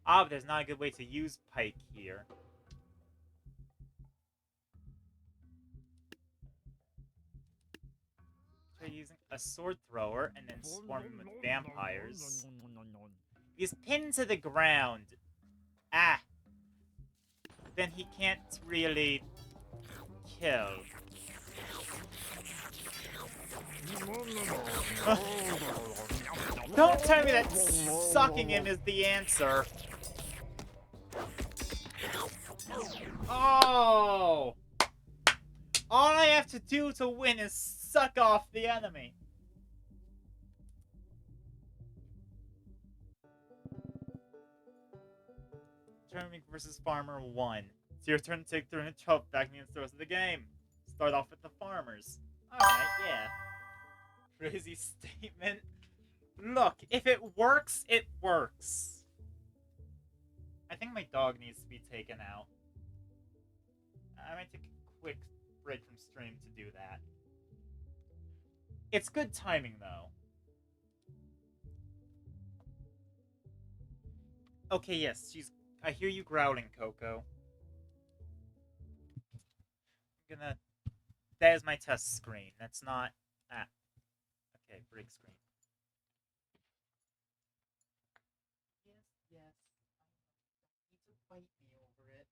[SPEAKER 1] Ah, but there's not a good way to use Pike here. Try using a sword thrower and then swarm him with vampires. He's pinned to the ground. Ah. Then he can't really kill. Don't tell me that sucking him is the answer. Oh! All I have to do to win is suck off the enemy. Tournament versus Farmer 1. It's your turn to take 312 back against the rest of the game. Start off with the farmers. Alright, yeah. Crazy statement. Look, if it works, it works. I think my dog needs to be taken out. I might take a quick break from stream to do that. It's good timing, though. Okay, yes, I hear you growling, Coco. I'm gonna... That is my test screen. That's not... Ah. Okay, break screen. Yes, yes. You need to fight me over it.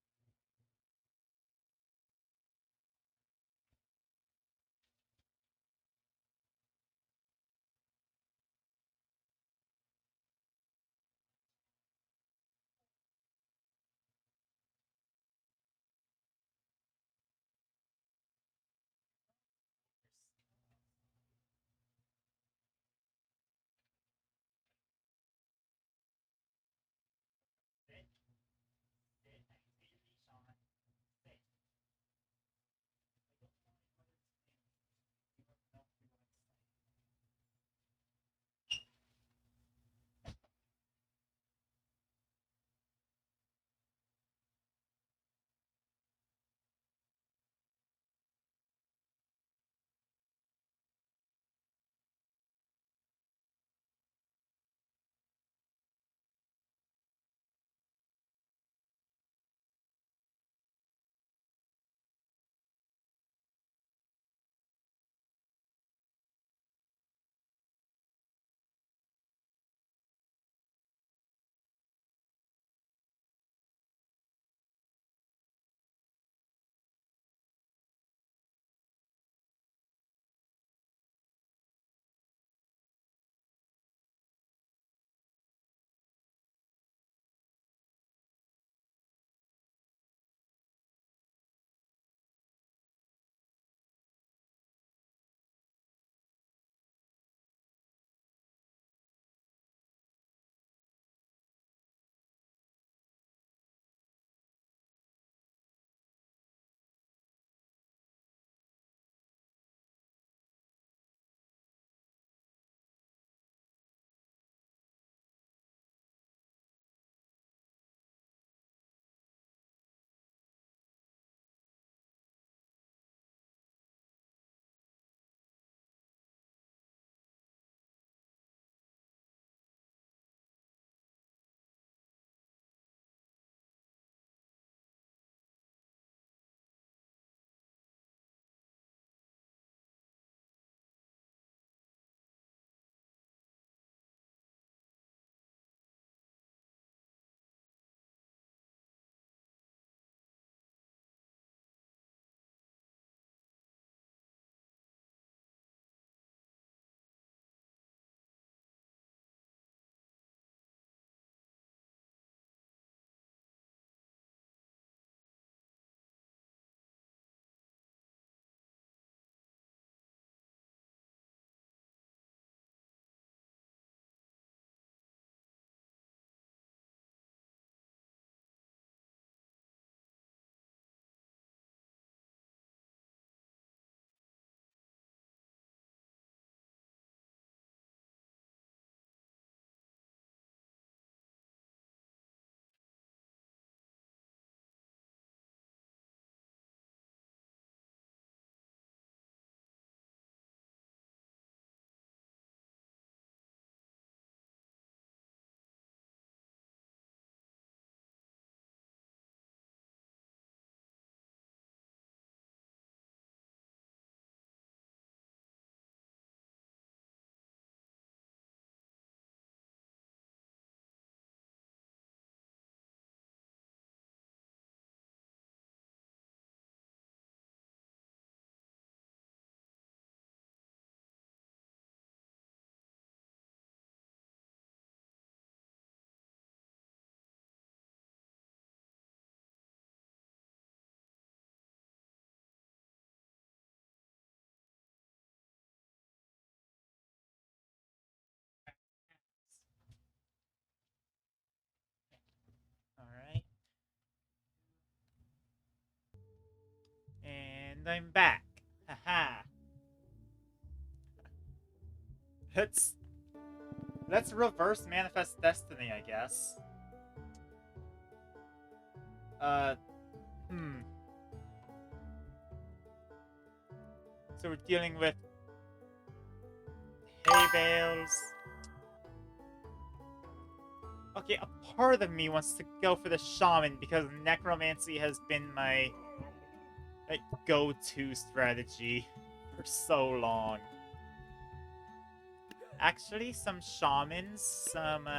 [SPEAKER 1] I'm back. Haha. Let's reverse manifest destiny, I guess. Hmm. So we're dealing with hay bales. Okay, a part of me wants to go for the shaman because necromancy has been my like go-to strategy for so long. Actually, some shamans, some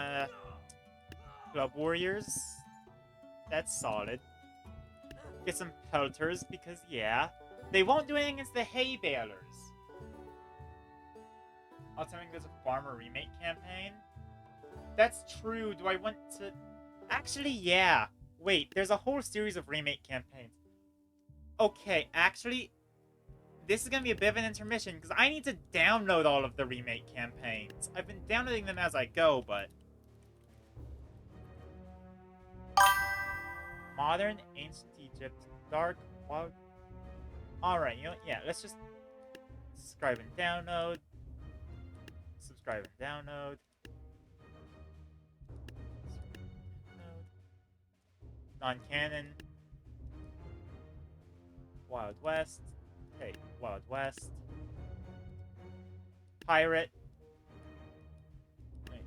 [SPEAKER 1] club warriors. That's solid. Get some pelters because yeah, they won't do anything against the hay balers. Also, I think there's a farmer remake campaign. That's true. Do I want to? Actually, yeah. Wait, there's a whole series of remake campaigns. Okay, actually, this is gonna be a bit of an intermission because I need to download all of the remake campaigns. I've been downloading them as I go, but modern, ancient Egypt, dark, wild. All right, you know, yeah. Let's just subscribe and download. Subscribe and download. Non-canon. Wild West. Hey, Wild West. Pirate. Wait.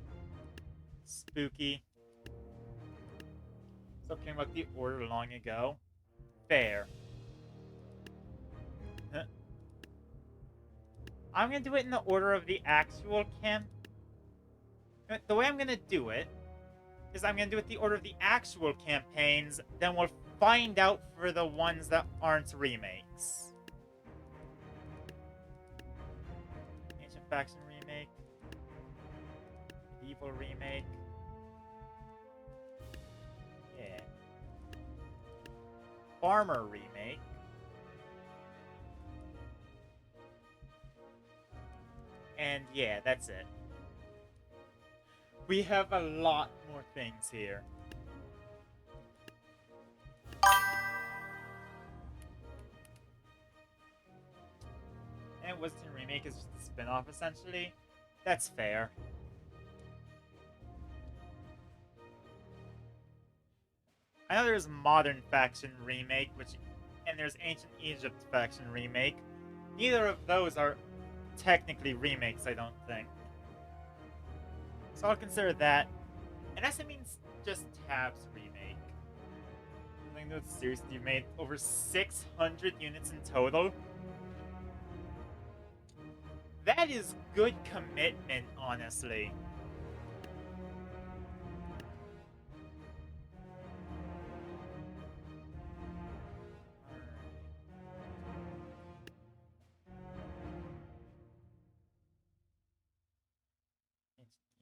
[SPEAKER 1] Spooky. Something about the order long ago. Fair. Huh. I'm gonna do it in the order of the actual The way I'm gonna do it is I'm gonna do it the order of the actual campaigns, then we'll find out for the ones that aren't remakes. Ancient Faction remake. Evil remake. Yeah. Farmer remake. And yeah, that's it. We have a lot more things here. And Wisdom Remake is just a spin-off, essentially. That's fair. I know there's Modern Faction Remake, and there's Ancient Egypt Faction Remake. Neither of those are technically remakes, I don't think. So I'll consider that. Unless it means just Tabs remake. I think that's seriously made over 600 units in total. That is good commitment, honestly.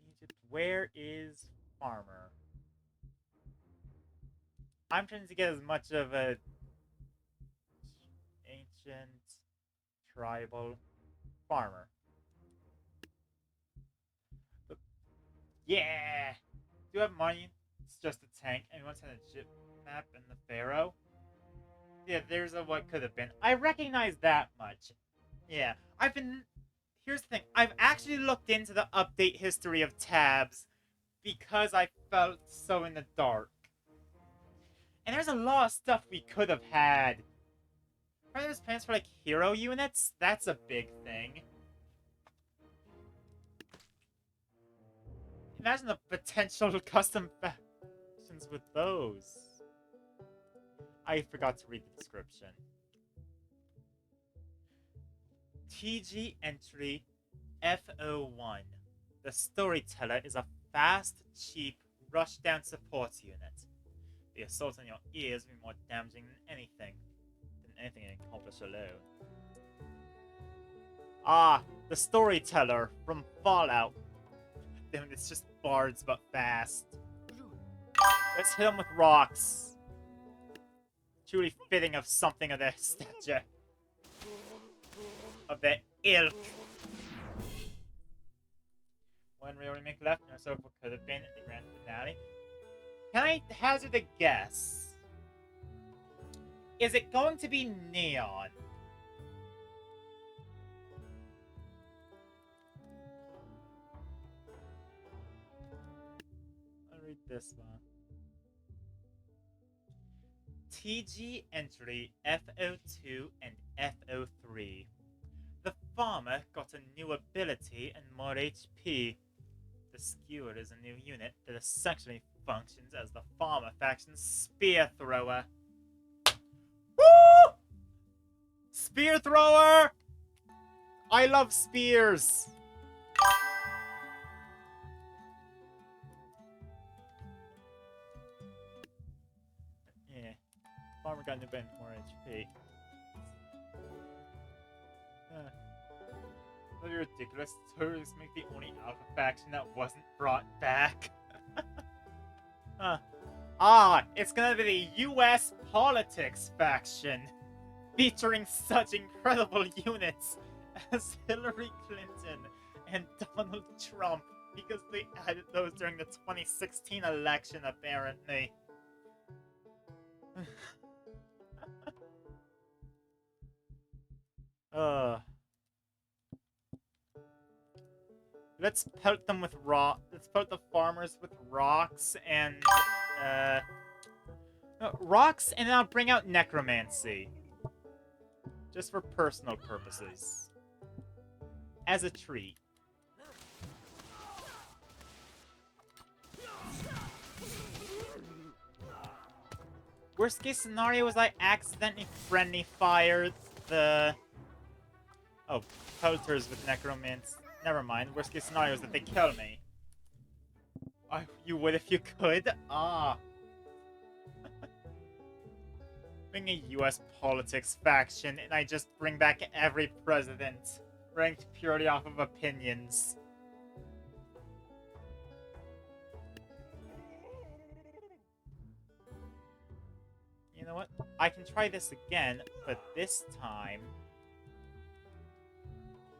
[SPEAKER 1] Egypt, where is Farmer? I'm trying to get as much of a ancient tribal farmer. But yeah! Do you have money? It's just a tank. Anyone send a chip map and the Pharaoh? Yeah, there's a what could have been. I recognize that much. Yeah, here's the thing. I've actually looked into the update history of tabs because I felt so in the dark. And there's a lot of stuff we could have had. Are there plans for like hero units? That's a big thing. Imagine the potential custom factions with those. I forgot to read the description. TG entry F01. The Storyteller is a fast, cheap, rush-down support unit. The assault on your ears will be more damaging than anything it can accomplish alone. Ah, the Storyteller from Fallout. Damn, it's just bards but fast. Let's hit them with rocks. Truly fitting of something of their stature. Of their ilk. One real remake left, and so what could have been the grand finale. Can I hazard a guess? Is it going to be Neon? read this one. TG entry FO2 and FO3. The farmer got a new ability and more HP. The skewer is a new unit that essentially functions as the farmer faction's spear thrower. Woo! Spear thrower! I love spears! Yeah. Farmer got a new band more HP. That'd be ridiculous. Turtles make the only alpha faction that wasn't brought back. It's gonna be the US politics faction, featuring such incredible units as Hillary Clinton and Donald Trump, because they added those during the 2016 election, apparently. Let's pelt them with let's pelt the farmers with rocks and rocks, and then I'll bring out necromancy, just for personal purposes, as a treat. Worst case scenario is I accidentally friendly fired the pelters with necromancy. Never mind. Worst case scenario is that they kill me. You would if you could? Being a US politics faction, and I just bring back every president, ranked purely off of opinions. You know what? I can try this again, but this time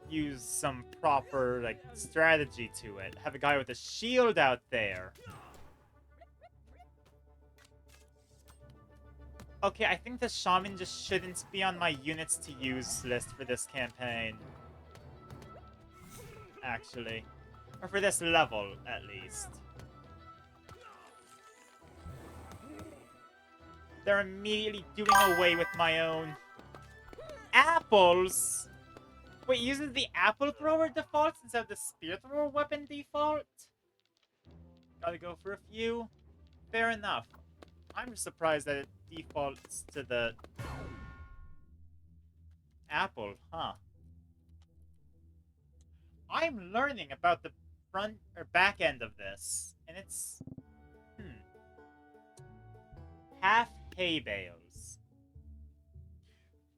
[SPEAKER 1] use some proper, strategy to it. Have a guy with a shield out there. Okay, I think the shaman just shouldn't be on my units to use list for this campaign. Actually. Or for this level, at least. They're immediately doing away with my own apples! Wait, uses the apple thrower default instead of the spear thrower weapon default? Gotta go for a few. Fair enough. I'm just surprised that it defaults to the apple, huh? I'm learning about the front or back end of this, and it's half hay bales.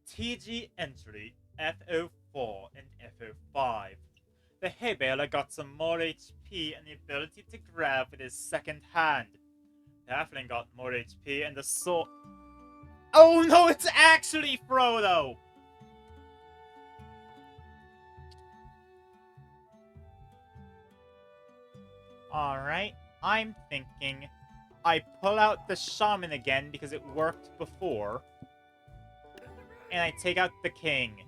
[SPEAKER 1] TG entry FO4 and FO5. The hay baler got some more HP and the ability to grab with his second hand. The halfling got more HP and the sword. Oh no, it's actually Frodo! Alright, I'm thinking I pull out the shaman again because it worked before. And I take out the king.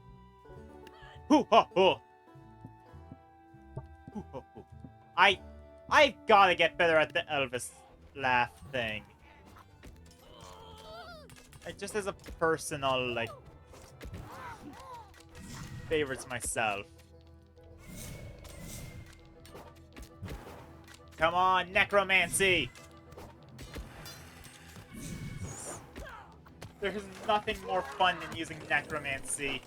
[SPEAKER 1] Hoo-ha-ho! Hoo-ha-ho. I've gotta get better at the Elvis laugh thing. Just as a personal, favorites myself. Come on, necromancy! There's nothing more fun than using necromancy.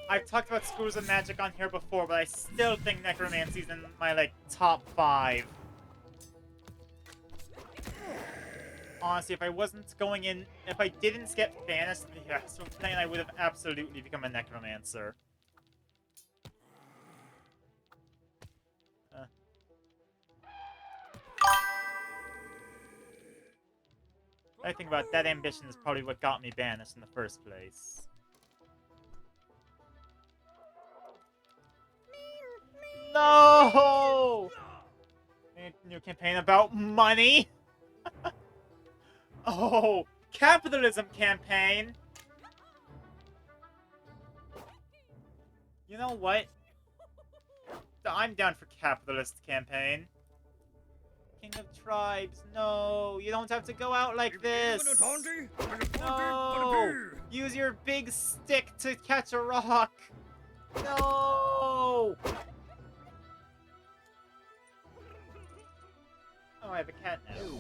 [SPEAKER 1] I've talked about Schools of Magic on here before, but I still think necromancy's in my, top 5. Honestly, if I didn't get banished from the Astral Plane, I would have absolutely become a necromancer. I think about that ambition is probably what got me banished in the first place. No! New campaign about money? Oh, capitalism campaign! You know what? I'm down for capitalist campaign. King of Tribes, no! You don't have to go out like this! No! Use your big stick to catch a rock! No! Oh, I have a cat now.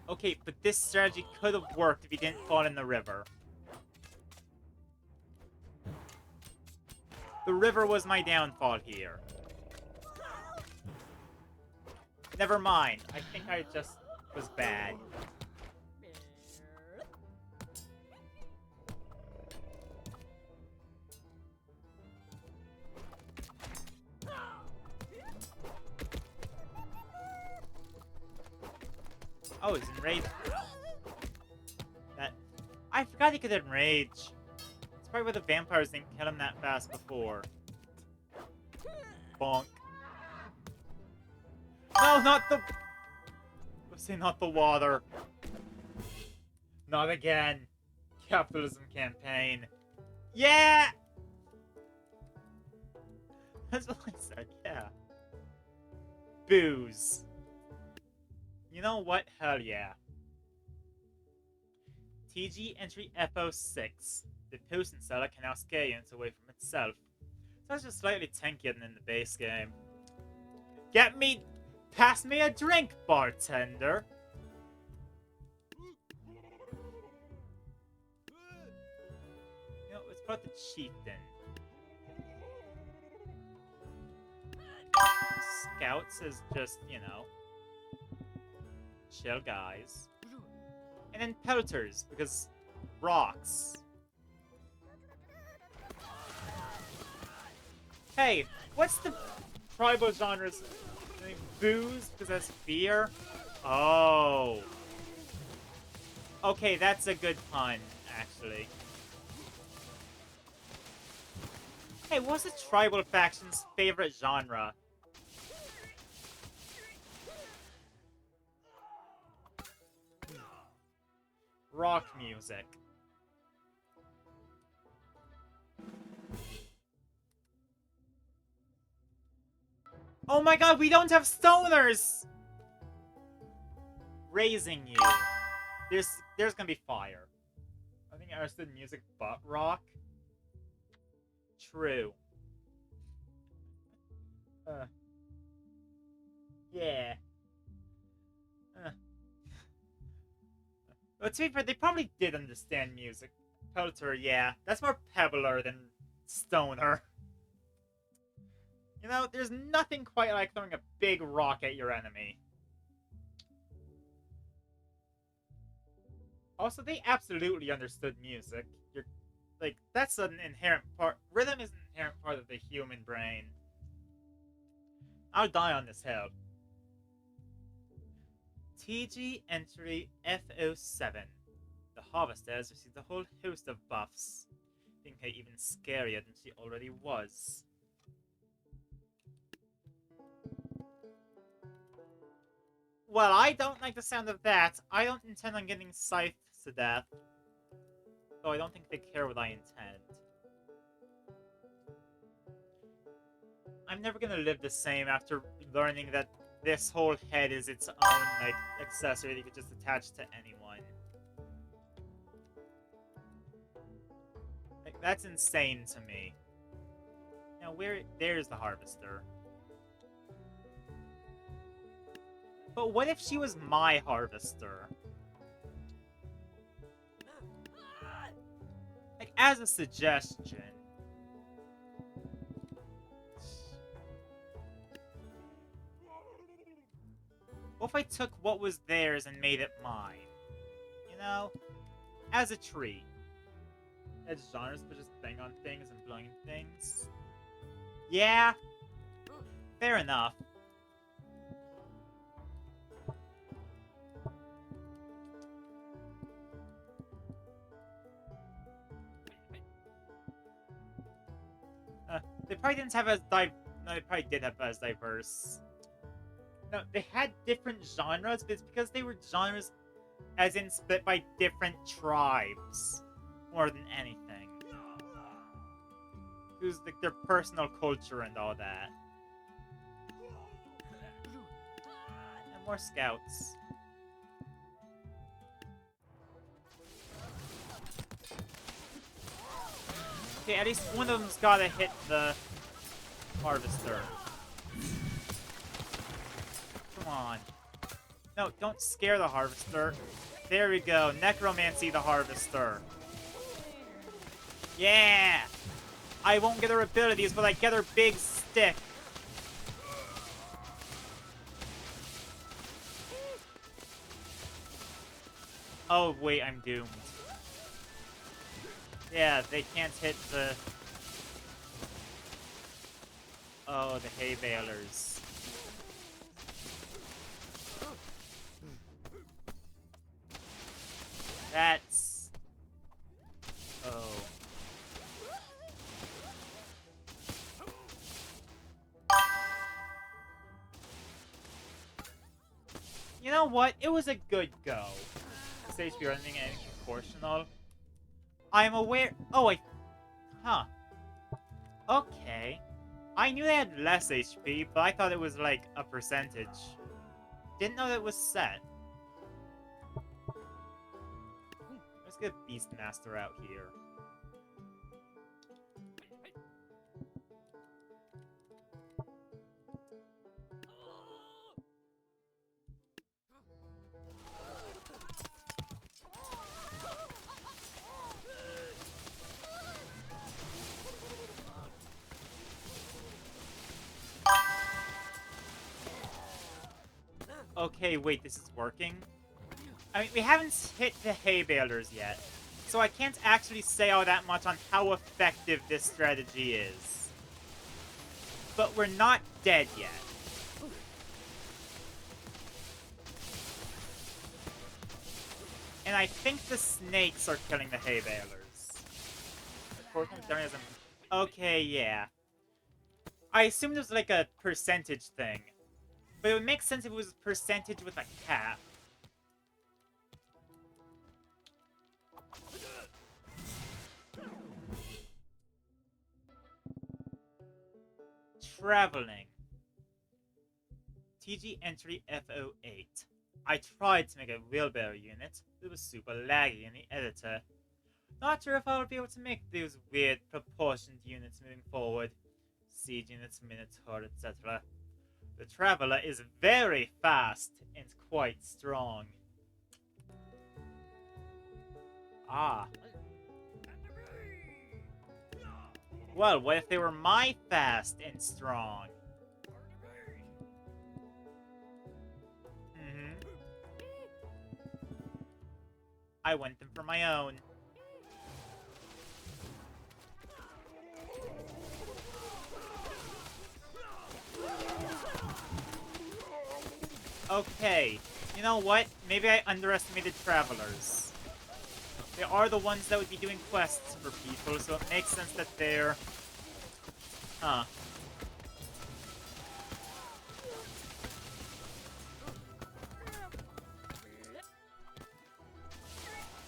[SPEAKER 1] Okay, but this strategy could have worked if he didn't fall in the river. The river was my downfall here. Never mind. I think I just was bad. Oh, he's enraged. I forgot he could enrage. It's probably why the vampires didn't kill him that fast before. Bonk. No, not the... Let's say not the water. Not again. Capitalism campaign. Yeah! That's what I said, yeah. Booze. You know what? Hell yeah. TG entry FO6. The potion seller can now scale units away from itself. So it's just slightly tankier than in the base game. Pass me a drink, bartender! You know, it's about the chieftain. Scouts is just, you know, chill guys. And then pelters, because rocks. Hey, what's the tribal genres? Booze, because that's beer? Oh. Okay, that's a good pun, actually. Hey, what's the tribal faction's favorite genre? Rock music. Oh my god, we don't have stoners! Raising you. There's gonna be fire. I think I understood music but rock. True. Yeah. But to be fair, they probably did understand music. Pelter, yeah. That's more pebbler than stoner. You know, there's nothing quite like throwing a big rock at your enemy. Also, they absolutely understood music. That's an inherent part. Rhythm is an inherent part of the human brain. I'll die on this hill. TG entry FO7. The Harvester has received a whole host of buffs, making her even scarier than she already was. Well, I don't like the sound of that. I don't intend on getting scythed to death. Though I don't think they care what I intend. I'm never gonna live the same after learning that this whole head is its own, like, accessory that you could just attach to anyone. Like, that's insane to me. Now, there's the Harvester. But what if she was my Harvester? Like, as a suggestion. What if I took what was theirs and made it mine? You know? As a tree. As genres, but just bang on things and blowing things. Yeah. Fair enough. They probably didn't have no, they probably did have as diverse. No, they had different genres, but it's because they were genres As in split by different tribes. More than anything. Who's like their personal culture and all that. And more scouts. Okay, at least one of them's gotta hit the harvester. Come on. No, don't scare the harvester. There we go. Necromancy the harvester. Yeah! I won't get her abilities, but I get her big stick. Oh, wait, I'm doomed. Yeah, they can't hit the... Oh, the hay balers. That's... Oh. You know what? It was a good go. Stage speed running and proportional. I'm aware... Oh, wait. Huh. Okay. I knew they had less HP, but I thought it was like a percentage. Didn't know that it was set. Let's get Beastmaster out here. Okay, wait, this is working? I mean, we haven't hit the hay balers yet, so I can't actually say all that much on how effective this strategy is. But we're not dead yet. And I think the snakes are killing the hay balers. Okay, yeah. I assumed it was like a percentage thing. But it would make sense if it was a percentage with a cap. Traveling. TG entry F08. I tried to make a wheelbarrow unit. It was super laggy in the editor. Not sure if I'll be able to make those weird proportioned units moving forward. Siege units, Minotaur, etc. The Traveler is very fast and quite strong. Ah. Well, what if they were my fast and strong? I want them for my own. Okay, you know what? Maybe I underestimated Travelers. They are the ones that would be doing quests for people, so it makes sense that they're... Huh.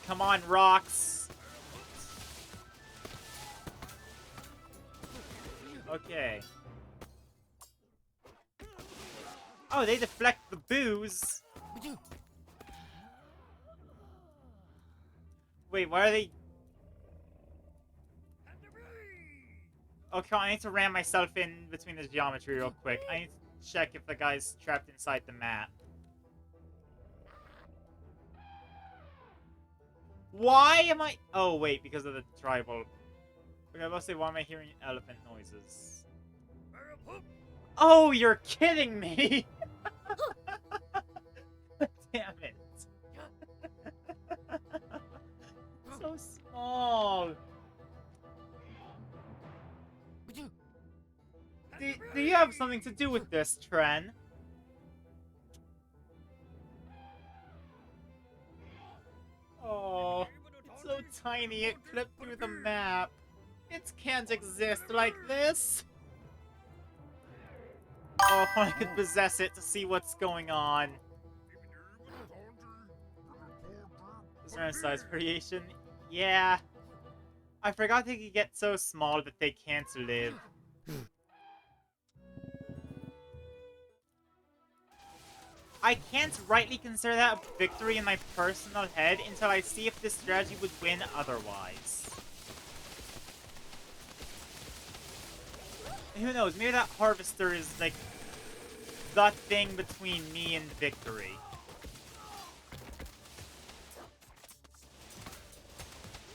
[SPEAKER 1] Come on, rocks! Okay. Oh, they deflect the booze! Wait, why are they... Okay, I need to ram myself in between the geometry real quick. I need to check if the guy's trapped inside the map. Why am I... Oh, wait, because of the tribal... Okay, I was say, why am I hearing elephant noises? Oh, you're kidding me! Damn it. So small. Do you have something to do with this, Tren? Oh, it's so tiny it clipped through the map. It can't exist like this. Oh, if I could possess it to see what's going on. Is there a size variation? Yeah. I forgot they could get so small that they can't live. I can't rightly consider that a victory in my personal head until I see if this strategy would win otherwise. And who knows, maybe that Harvester is like the thing between me and victory.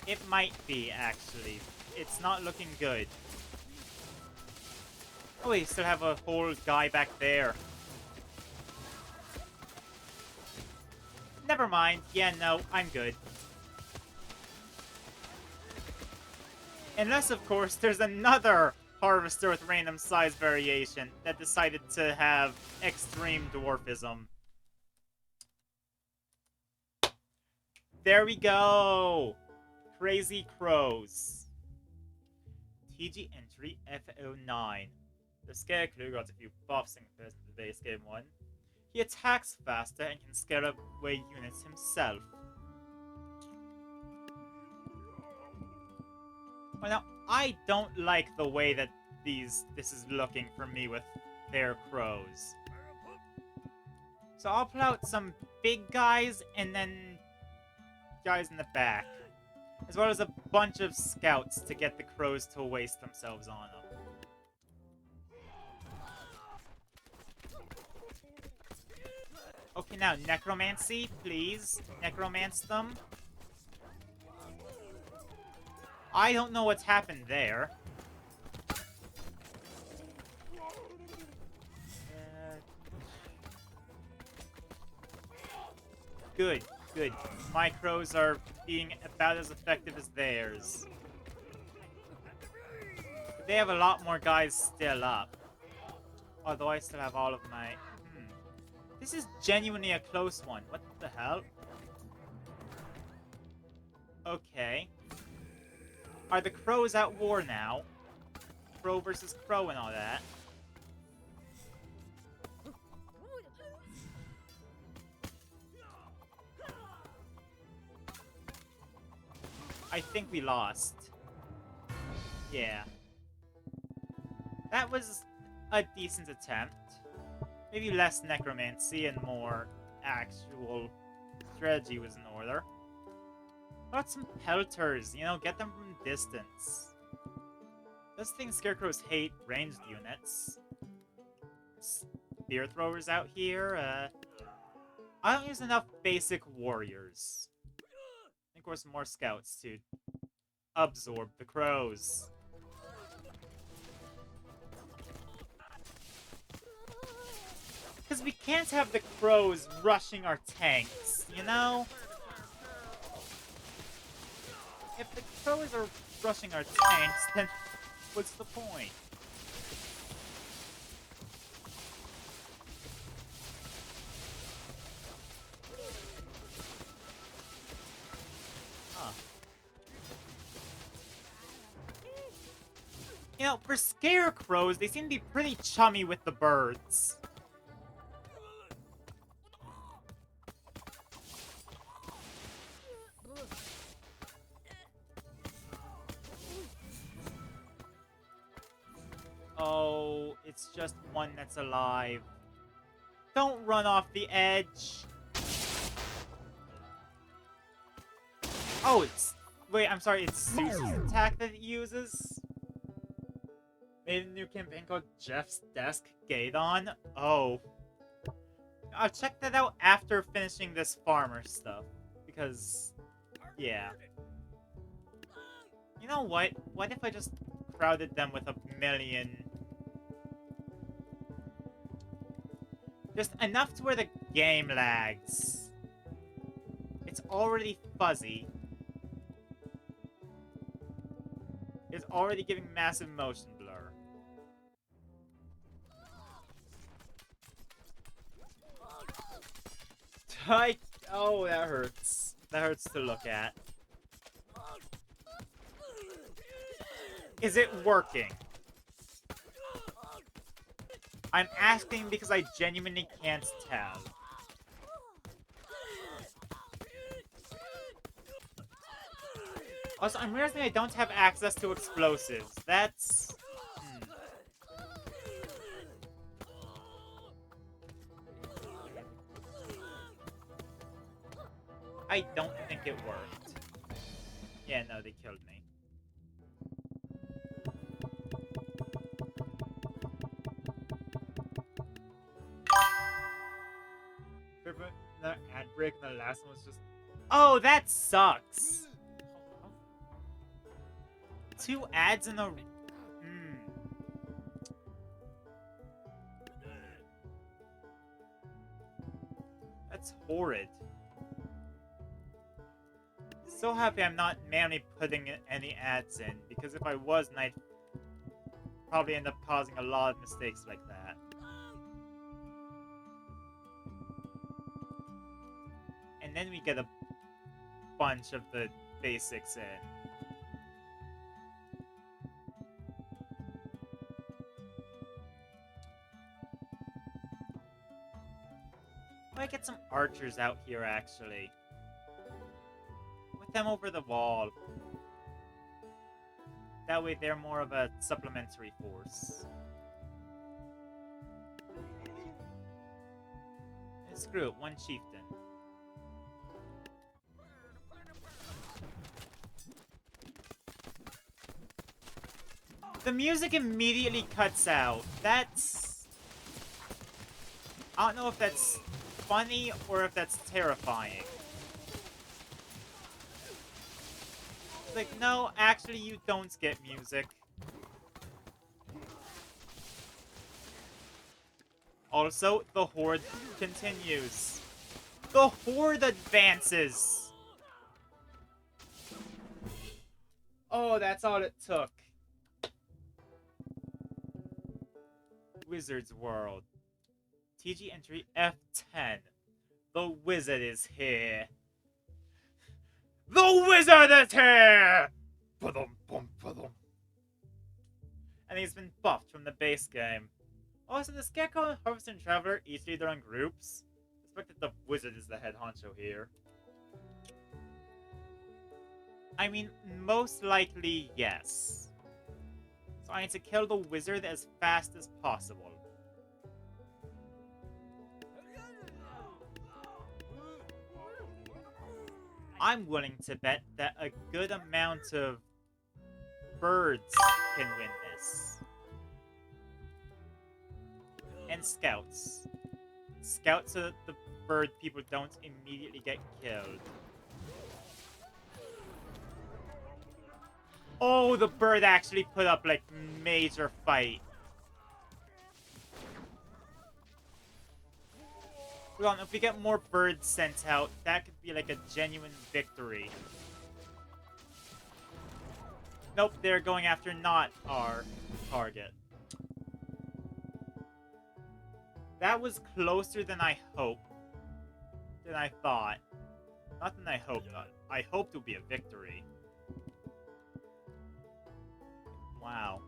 [SPEAKER 1] It might be, actually. It's not looking good. Oh, we still have a whole guy back there. Never mind. Yeah, no, I'm good. Unless, of course, there's another Harvester with random size variation that decided to have extreme dwarfism. There we go! Crazy Crows. TG entry F09. The Scarecrow got a few buffs in comparison to the base game one. He attacks faster and can scare away units himself. Well, now, I don't like the way that this is looking for me with their crows. So I'll pull out some big guys and then guys in the back. As well as a bunch of scouts to get the crows to waste themselves on them. Okay, now, necromancy, please. Necromance them. I don't know what's happened there. Good, good. My crows are being about as effective as theirs. But they have a lot more guys still up. Although I still have all of my... This is genuinely a close one. What the hell? Okay. Are the crows at war now? Crow versus crow and all that. I think we lost. Yeah. That was a decent attempt. Maybe less necromancy and more actual strategy was in order. What about some pelters? You know, get them from distance. Those things Scarecrows hate ranged units. Spear throwers out here. I don't use enough basic warriors. And of course, more scouts to absorb the crows. Because we can't have the crows rushing our tanks, you know? If the crows are rushing our tanks, then what's the point? Huh. You know, for scarecrows, they seem to be pretty chummy with the birds. Oh, it's just one that's alive. Don't run off the edge. Oh, it's... Wait, I'm sorry, it's Zeus's attack that it uses? Made a new campaign called Jeff's Desk Gaydon? Oh. I'll check that out after finishing this farmer stuff. Because... yeah. You know what? What if I just crowded them with a million... Just enough to where the game lags. It's already fuzzy. It's already giving massive motion blur. Oh, that hurts. That hurts to look at. Is it working? I'm asking because I genuinely can't tell. Also, I'm realizing I don't have access to explosives. That's... I don't think it worked. Yeah, no, they killed me. Another ad break, and the last one was just... Oh, that sucks! 2 ads in a... That's horrid. So happy I'm not manually putting any ads in, because if I was, then I'd probably end up causing a lot of mistakes like that. And then we get a bunch of the basics in. Might get some archers out here, actually. With them over the wall. That way they're more of a supplementary force. And screw it, 1 chieftain. The music immediately cuts out. That's... I don't know if that's funny or if that's terrifying. Like, no, actually you don't get music. Also, the horde continues. The horde advances! Oh, that's all it took. Wizard's World. TG entry F10. The wizard is here. The wizard is here! And he's been buffed from the base game. Also, the Scarecrow and Harvester and Traveler each lead their own groups. I suspect that the wizard is the head honcho here. I mean, most likely, yes. So I need to kill the wizard as fast as possible. I'm willing to bet that a good amount of birds can win this. And scouts. Scouts so that the bird people don't immediately get killed. Oh, the bird actually put up, like, major fight. Well, if we get more birds sent out, that could be, like, a genuine victory. Nope, they're going after not our target. That was closer than I hoped. Than I thought. Not than I hoped. I hoped it would be a victory. Wow.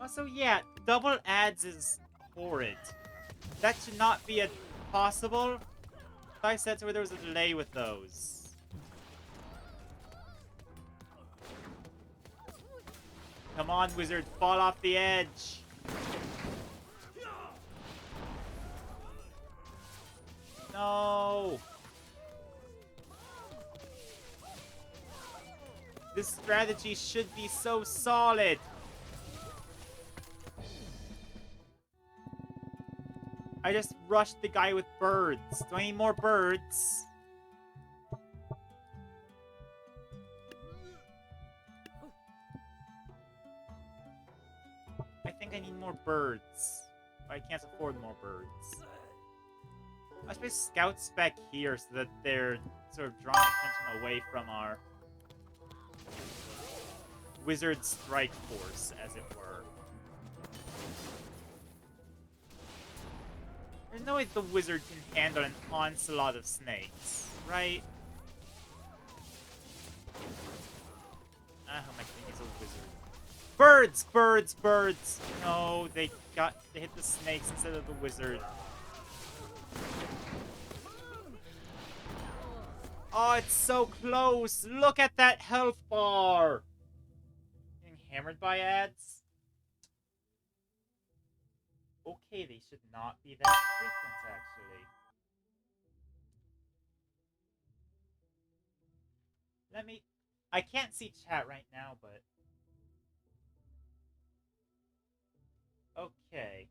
[SPEAKER 1] Also, yeah, double ads is horrid. That should not be possible. I said where there was a delay with those. Come on, wizard, fall off the edge. No. This strategy should be so solid. I just rushed the guy with birds. Do I need more birds? I think I need more birds. I can't afford more birds. I suppose scouts back here so that they're sort of drawing attention away from our wizard strike force, as it were. There's no way the wizard can handle an onslaught of snakes, right? How am I kidding? He's a wizard. Birds! Birds! Birds! No, they hit the snakes instead of the wizard. Oh, it's so close! Look at that health bar! Getting hammered by ads? Okay, they should not be that frequent, actually. Let me... I can't see chat right now, but... Okay.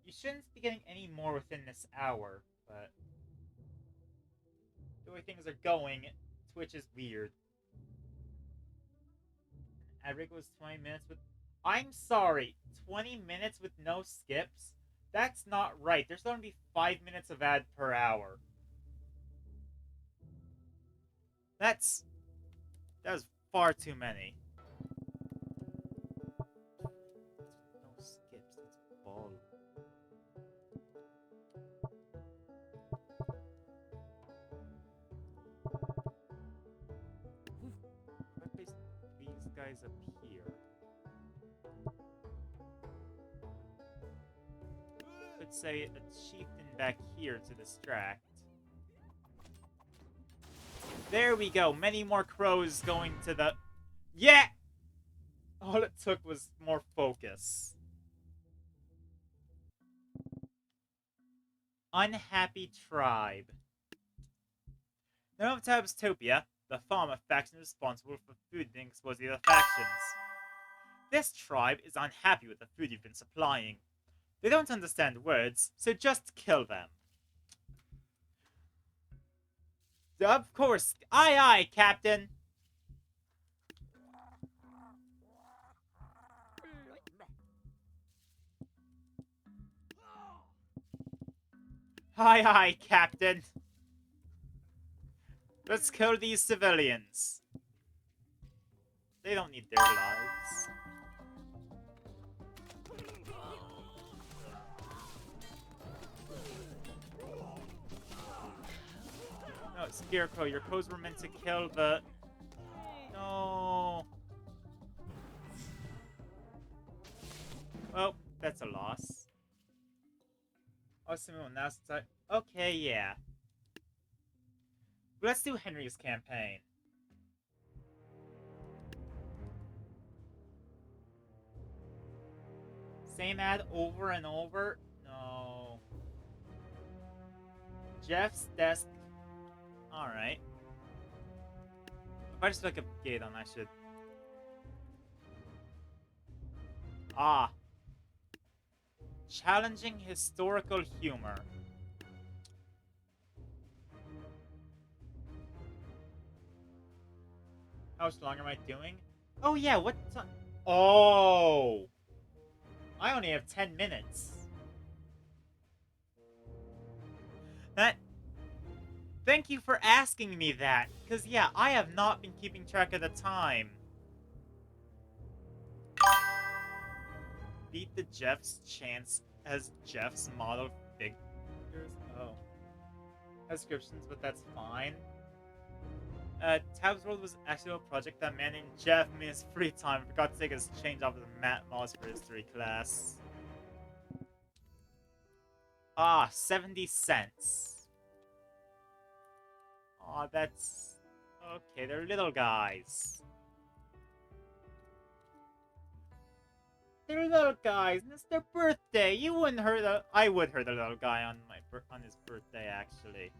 [SPEAKER 1] You shouldn't be getting any more within this hour, but... The way things are going, Twitch is weird. Average was 20 minutes with... I'm sorry, 20 minutes with no skips? That's not right. There's going to be 5 minutes of ad per hour. That was far too many. No skips, it's bull. If I place these guys up here... Could say a chieftain back here to distract. There we go. Many more crows going to the... Yeah! All it took was more focus. Unhappy tribe. Known of Tabstopia, the Thama faction is responsible for food being exposed to the other factions. This tribe is unhappy with the food you've been supplying. They don't understand words, so just kill them. Of course. Aye, aye, Captain. Aye, aye, Captain. Let's kill these civilians. They don't need their lives. No, Scarecrow, your codes were meant to kill the... No. Well, that's a loss. Awesome, now it's time. Okay, yeah. Let's do Henry's campaign. Same ad over and over? No. Jeff's desk. Alright. If I just look up Gaydon, I should... Ah. Challenging historical humor. How much longer am I doing? Oh yeah, what time? Oh! I only have 10 minutes. That... Thank you for asking me that, because yeah, I have not been keeping track of the time. Beat the Jeff's chance as Jeff's model figures? Oh. Descriptions, but that's fine. Tabs World was actually a project that man named Jeff in his free time forgot to take his change off of the Matt Moss for history class. Ah, 70 cents. Aw, that's... Okay, they're little guys. They're little guys, and it's their birthday. You wouldn't hurt a... I would hurt a little guy on his birthday, actually.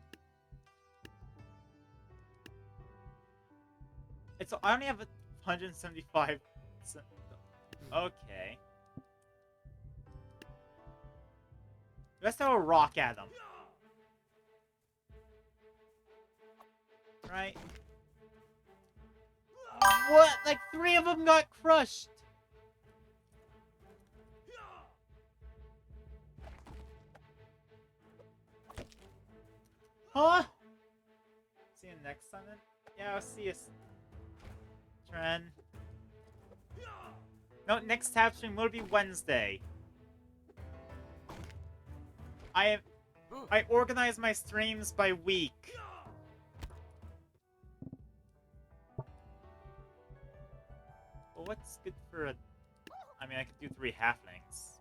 [SPEAKER 1] It's... I only have 175... Okay. Let's throw a rock at them. Right? What? Like 3 of them got crushed. Huh? See you next time then? Yeah, I'll see you. Tren. No, next tab stream will be Wednesday. I organize my streams by week. Well, what's good for a... I mean, I could do 3 halflings.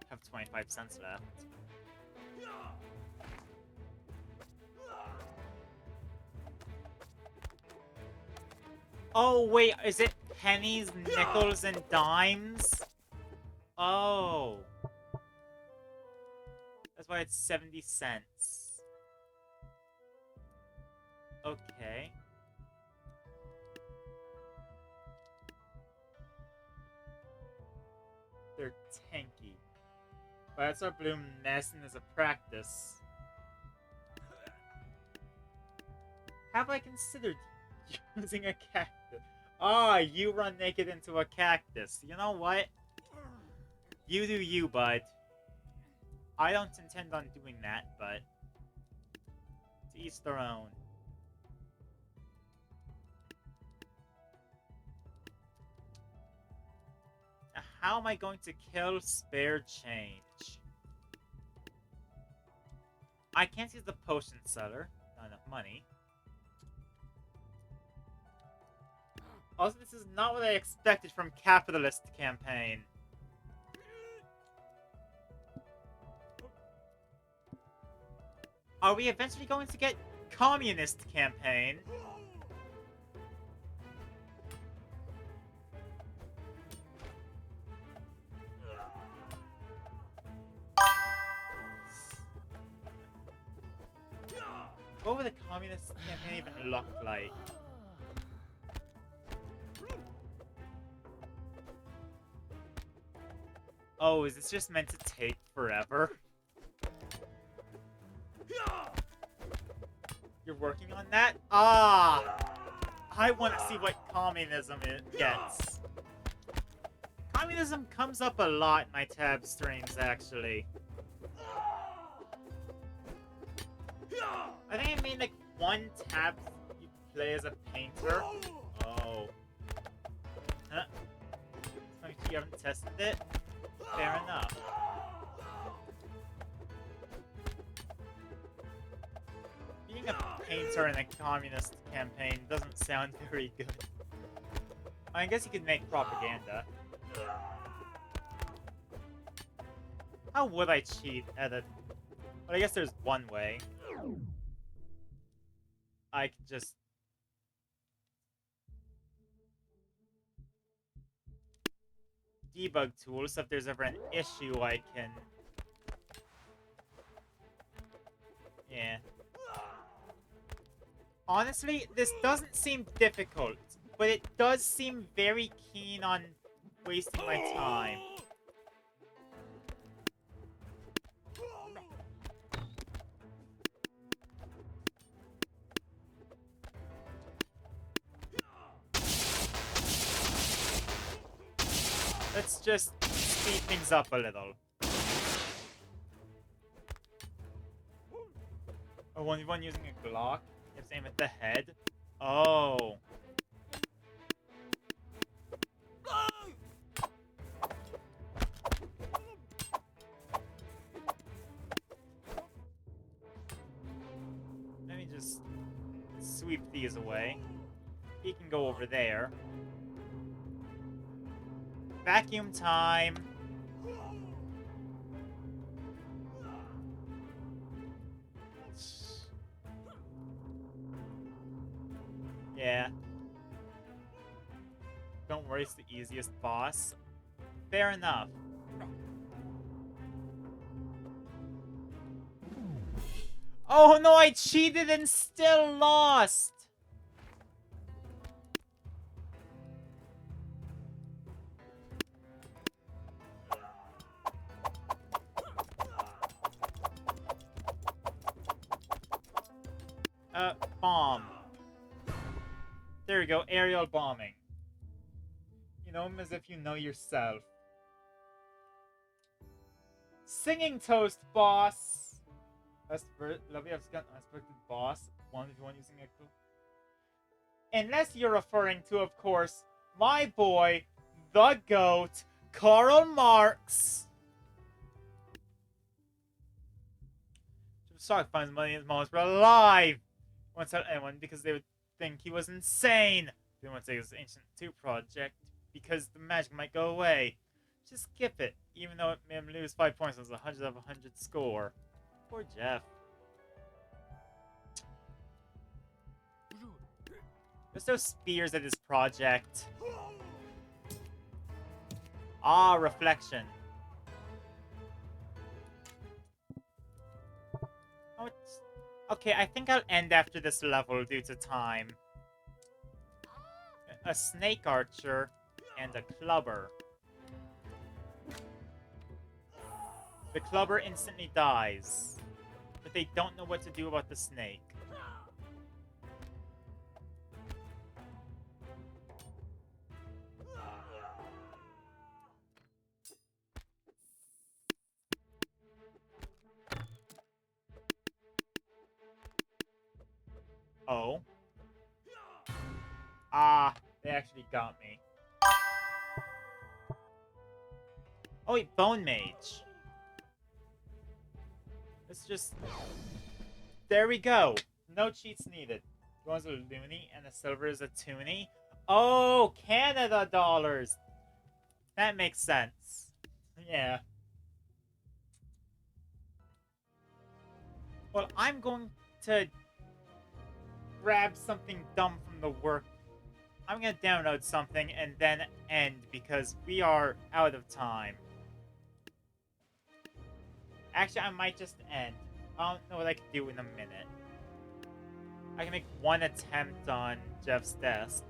[SPEAKER 1] Have 25 cents left. Oh, wait, is it pennies, nickels, and dimes? Oh. That's why it's 70 cents. Okay. They're tanky. But that's our Bloom Nesson as a practice. Have I considered using a cactus? Ah, you run naked into a cactus. You know what? You do you, bud. I don't intend on doing that, but to each their own. Now, how am I going to kill spare change? I can't use the potion seller. Not enough money. Also, this is not what I expected from Capitalist Campaign. Are we eventually going to get Communist Campaign? What would the Communist Campaign even look like? Oh, is this just meant to take forever? You're working on that? Ah! I want to see what communism it gets. Communism comes up a lot in my tab streams, actually. I think I made like one tab you play as a painter. Oh. Huh? You haven't tested it? Fair enough. Being a painter in a communist campaign doesn't sound very good. I guess you could make propaganda. How would I cheat at a... But I guess there's one way. I could just... debug tool, so if there's ever an issue I can... Yeah. Honestly, this doesn't seem difficult, but it does seem very keen on wasting my time. Let's just speed things up a little. Oh, one using a Glock? You have to aim at the head? Oh. Let me just sweep these away. He can go over there. Vacuum time! Yeah. Don't worry, it's the easiest boss. Fair enough. Oh no, I cheated and still lost! Bomb. There we go, aerial bombing. You know him as if you know yourself. Singing toast, boss! Lovely, I've got unexpected boss. One if you want using a... Unless you're referring to, of course, my boy, the GOAT, Karl Marx. Stock finds money in his moments, but alive! Won't tell anyone because they would think he was insane. They won't say it was an Ancient 2 project because the magic might go away. Just skip it, even though it made him lose 5 points on his 100 of 100 score. Poor Jeff. There's no spears at this project. Ah, reflection. Oh, okay, I think I'll end after this level due to time. A snake archer and a clubber. The clubber instantly dies, but they don't know what to do about the snake. Oh. Ah, they actually got me. Oh wait, Bone Mage. Let's just... There we go. No cheats needed. Bronze is a loonie and the silver is a toonie. Oh, Canada dollars. That makes sense. Yeah. Well, I'm going to grab something dumb from the work. I'm going to download something and then end because we are out of time. Actually, I might just end. I don't know what I can do in a minute. I can make one attempt on Jeff's desk.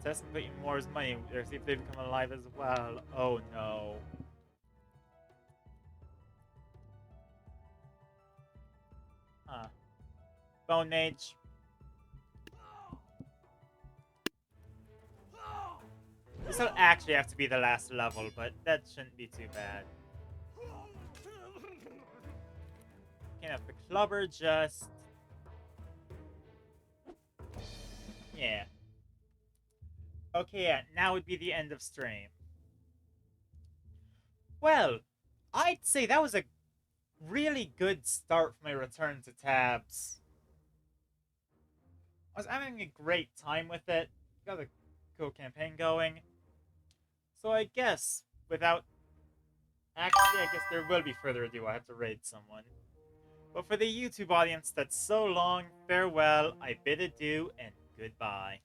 [SPEAKER 1] Test and put in Moore's money. See if they become alive as well. Oh no. Huh. Bone Mage. This will actually have to be the last level, but that shouldn't be too bad. Okay, now the clubber just... Yeah. Okay, yeah, now would be the end of stream. Well, I'd say that was a really good start for my return to tabs. I was having a great time with it. Got a cool campaign going. So I guess, without... Actually, I guess there will be further ado. I have to raid someone. But for the YouTube audience that's so long, farewell, I bid adieu, and goodbye.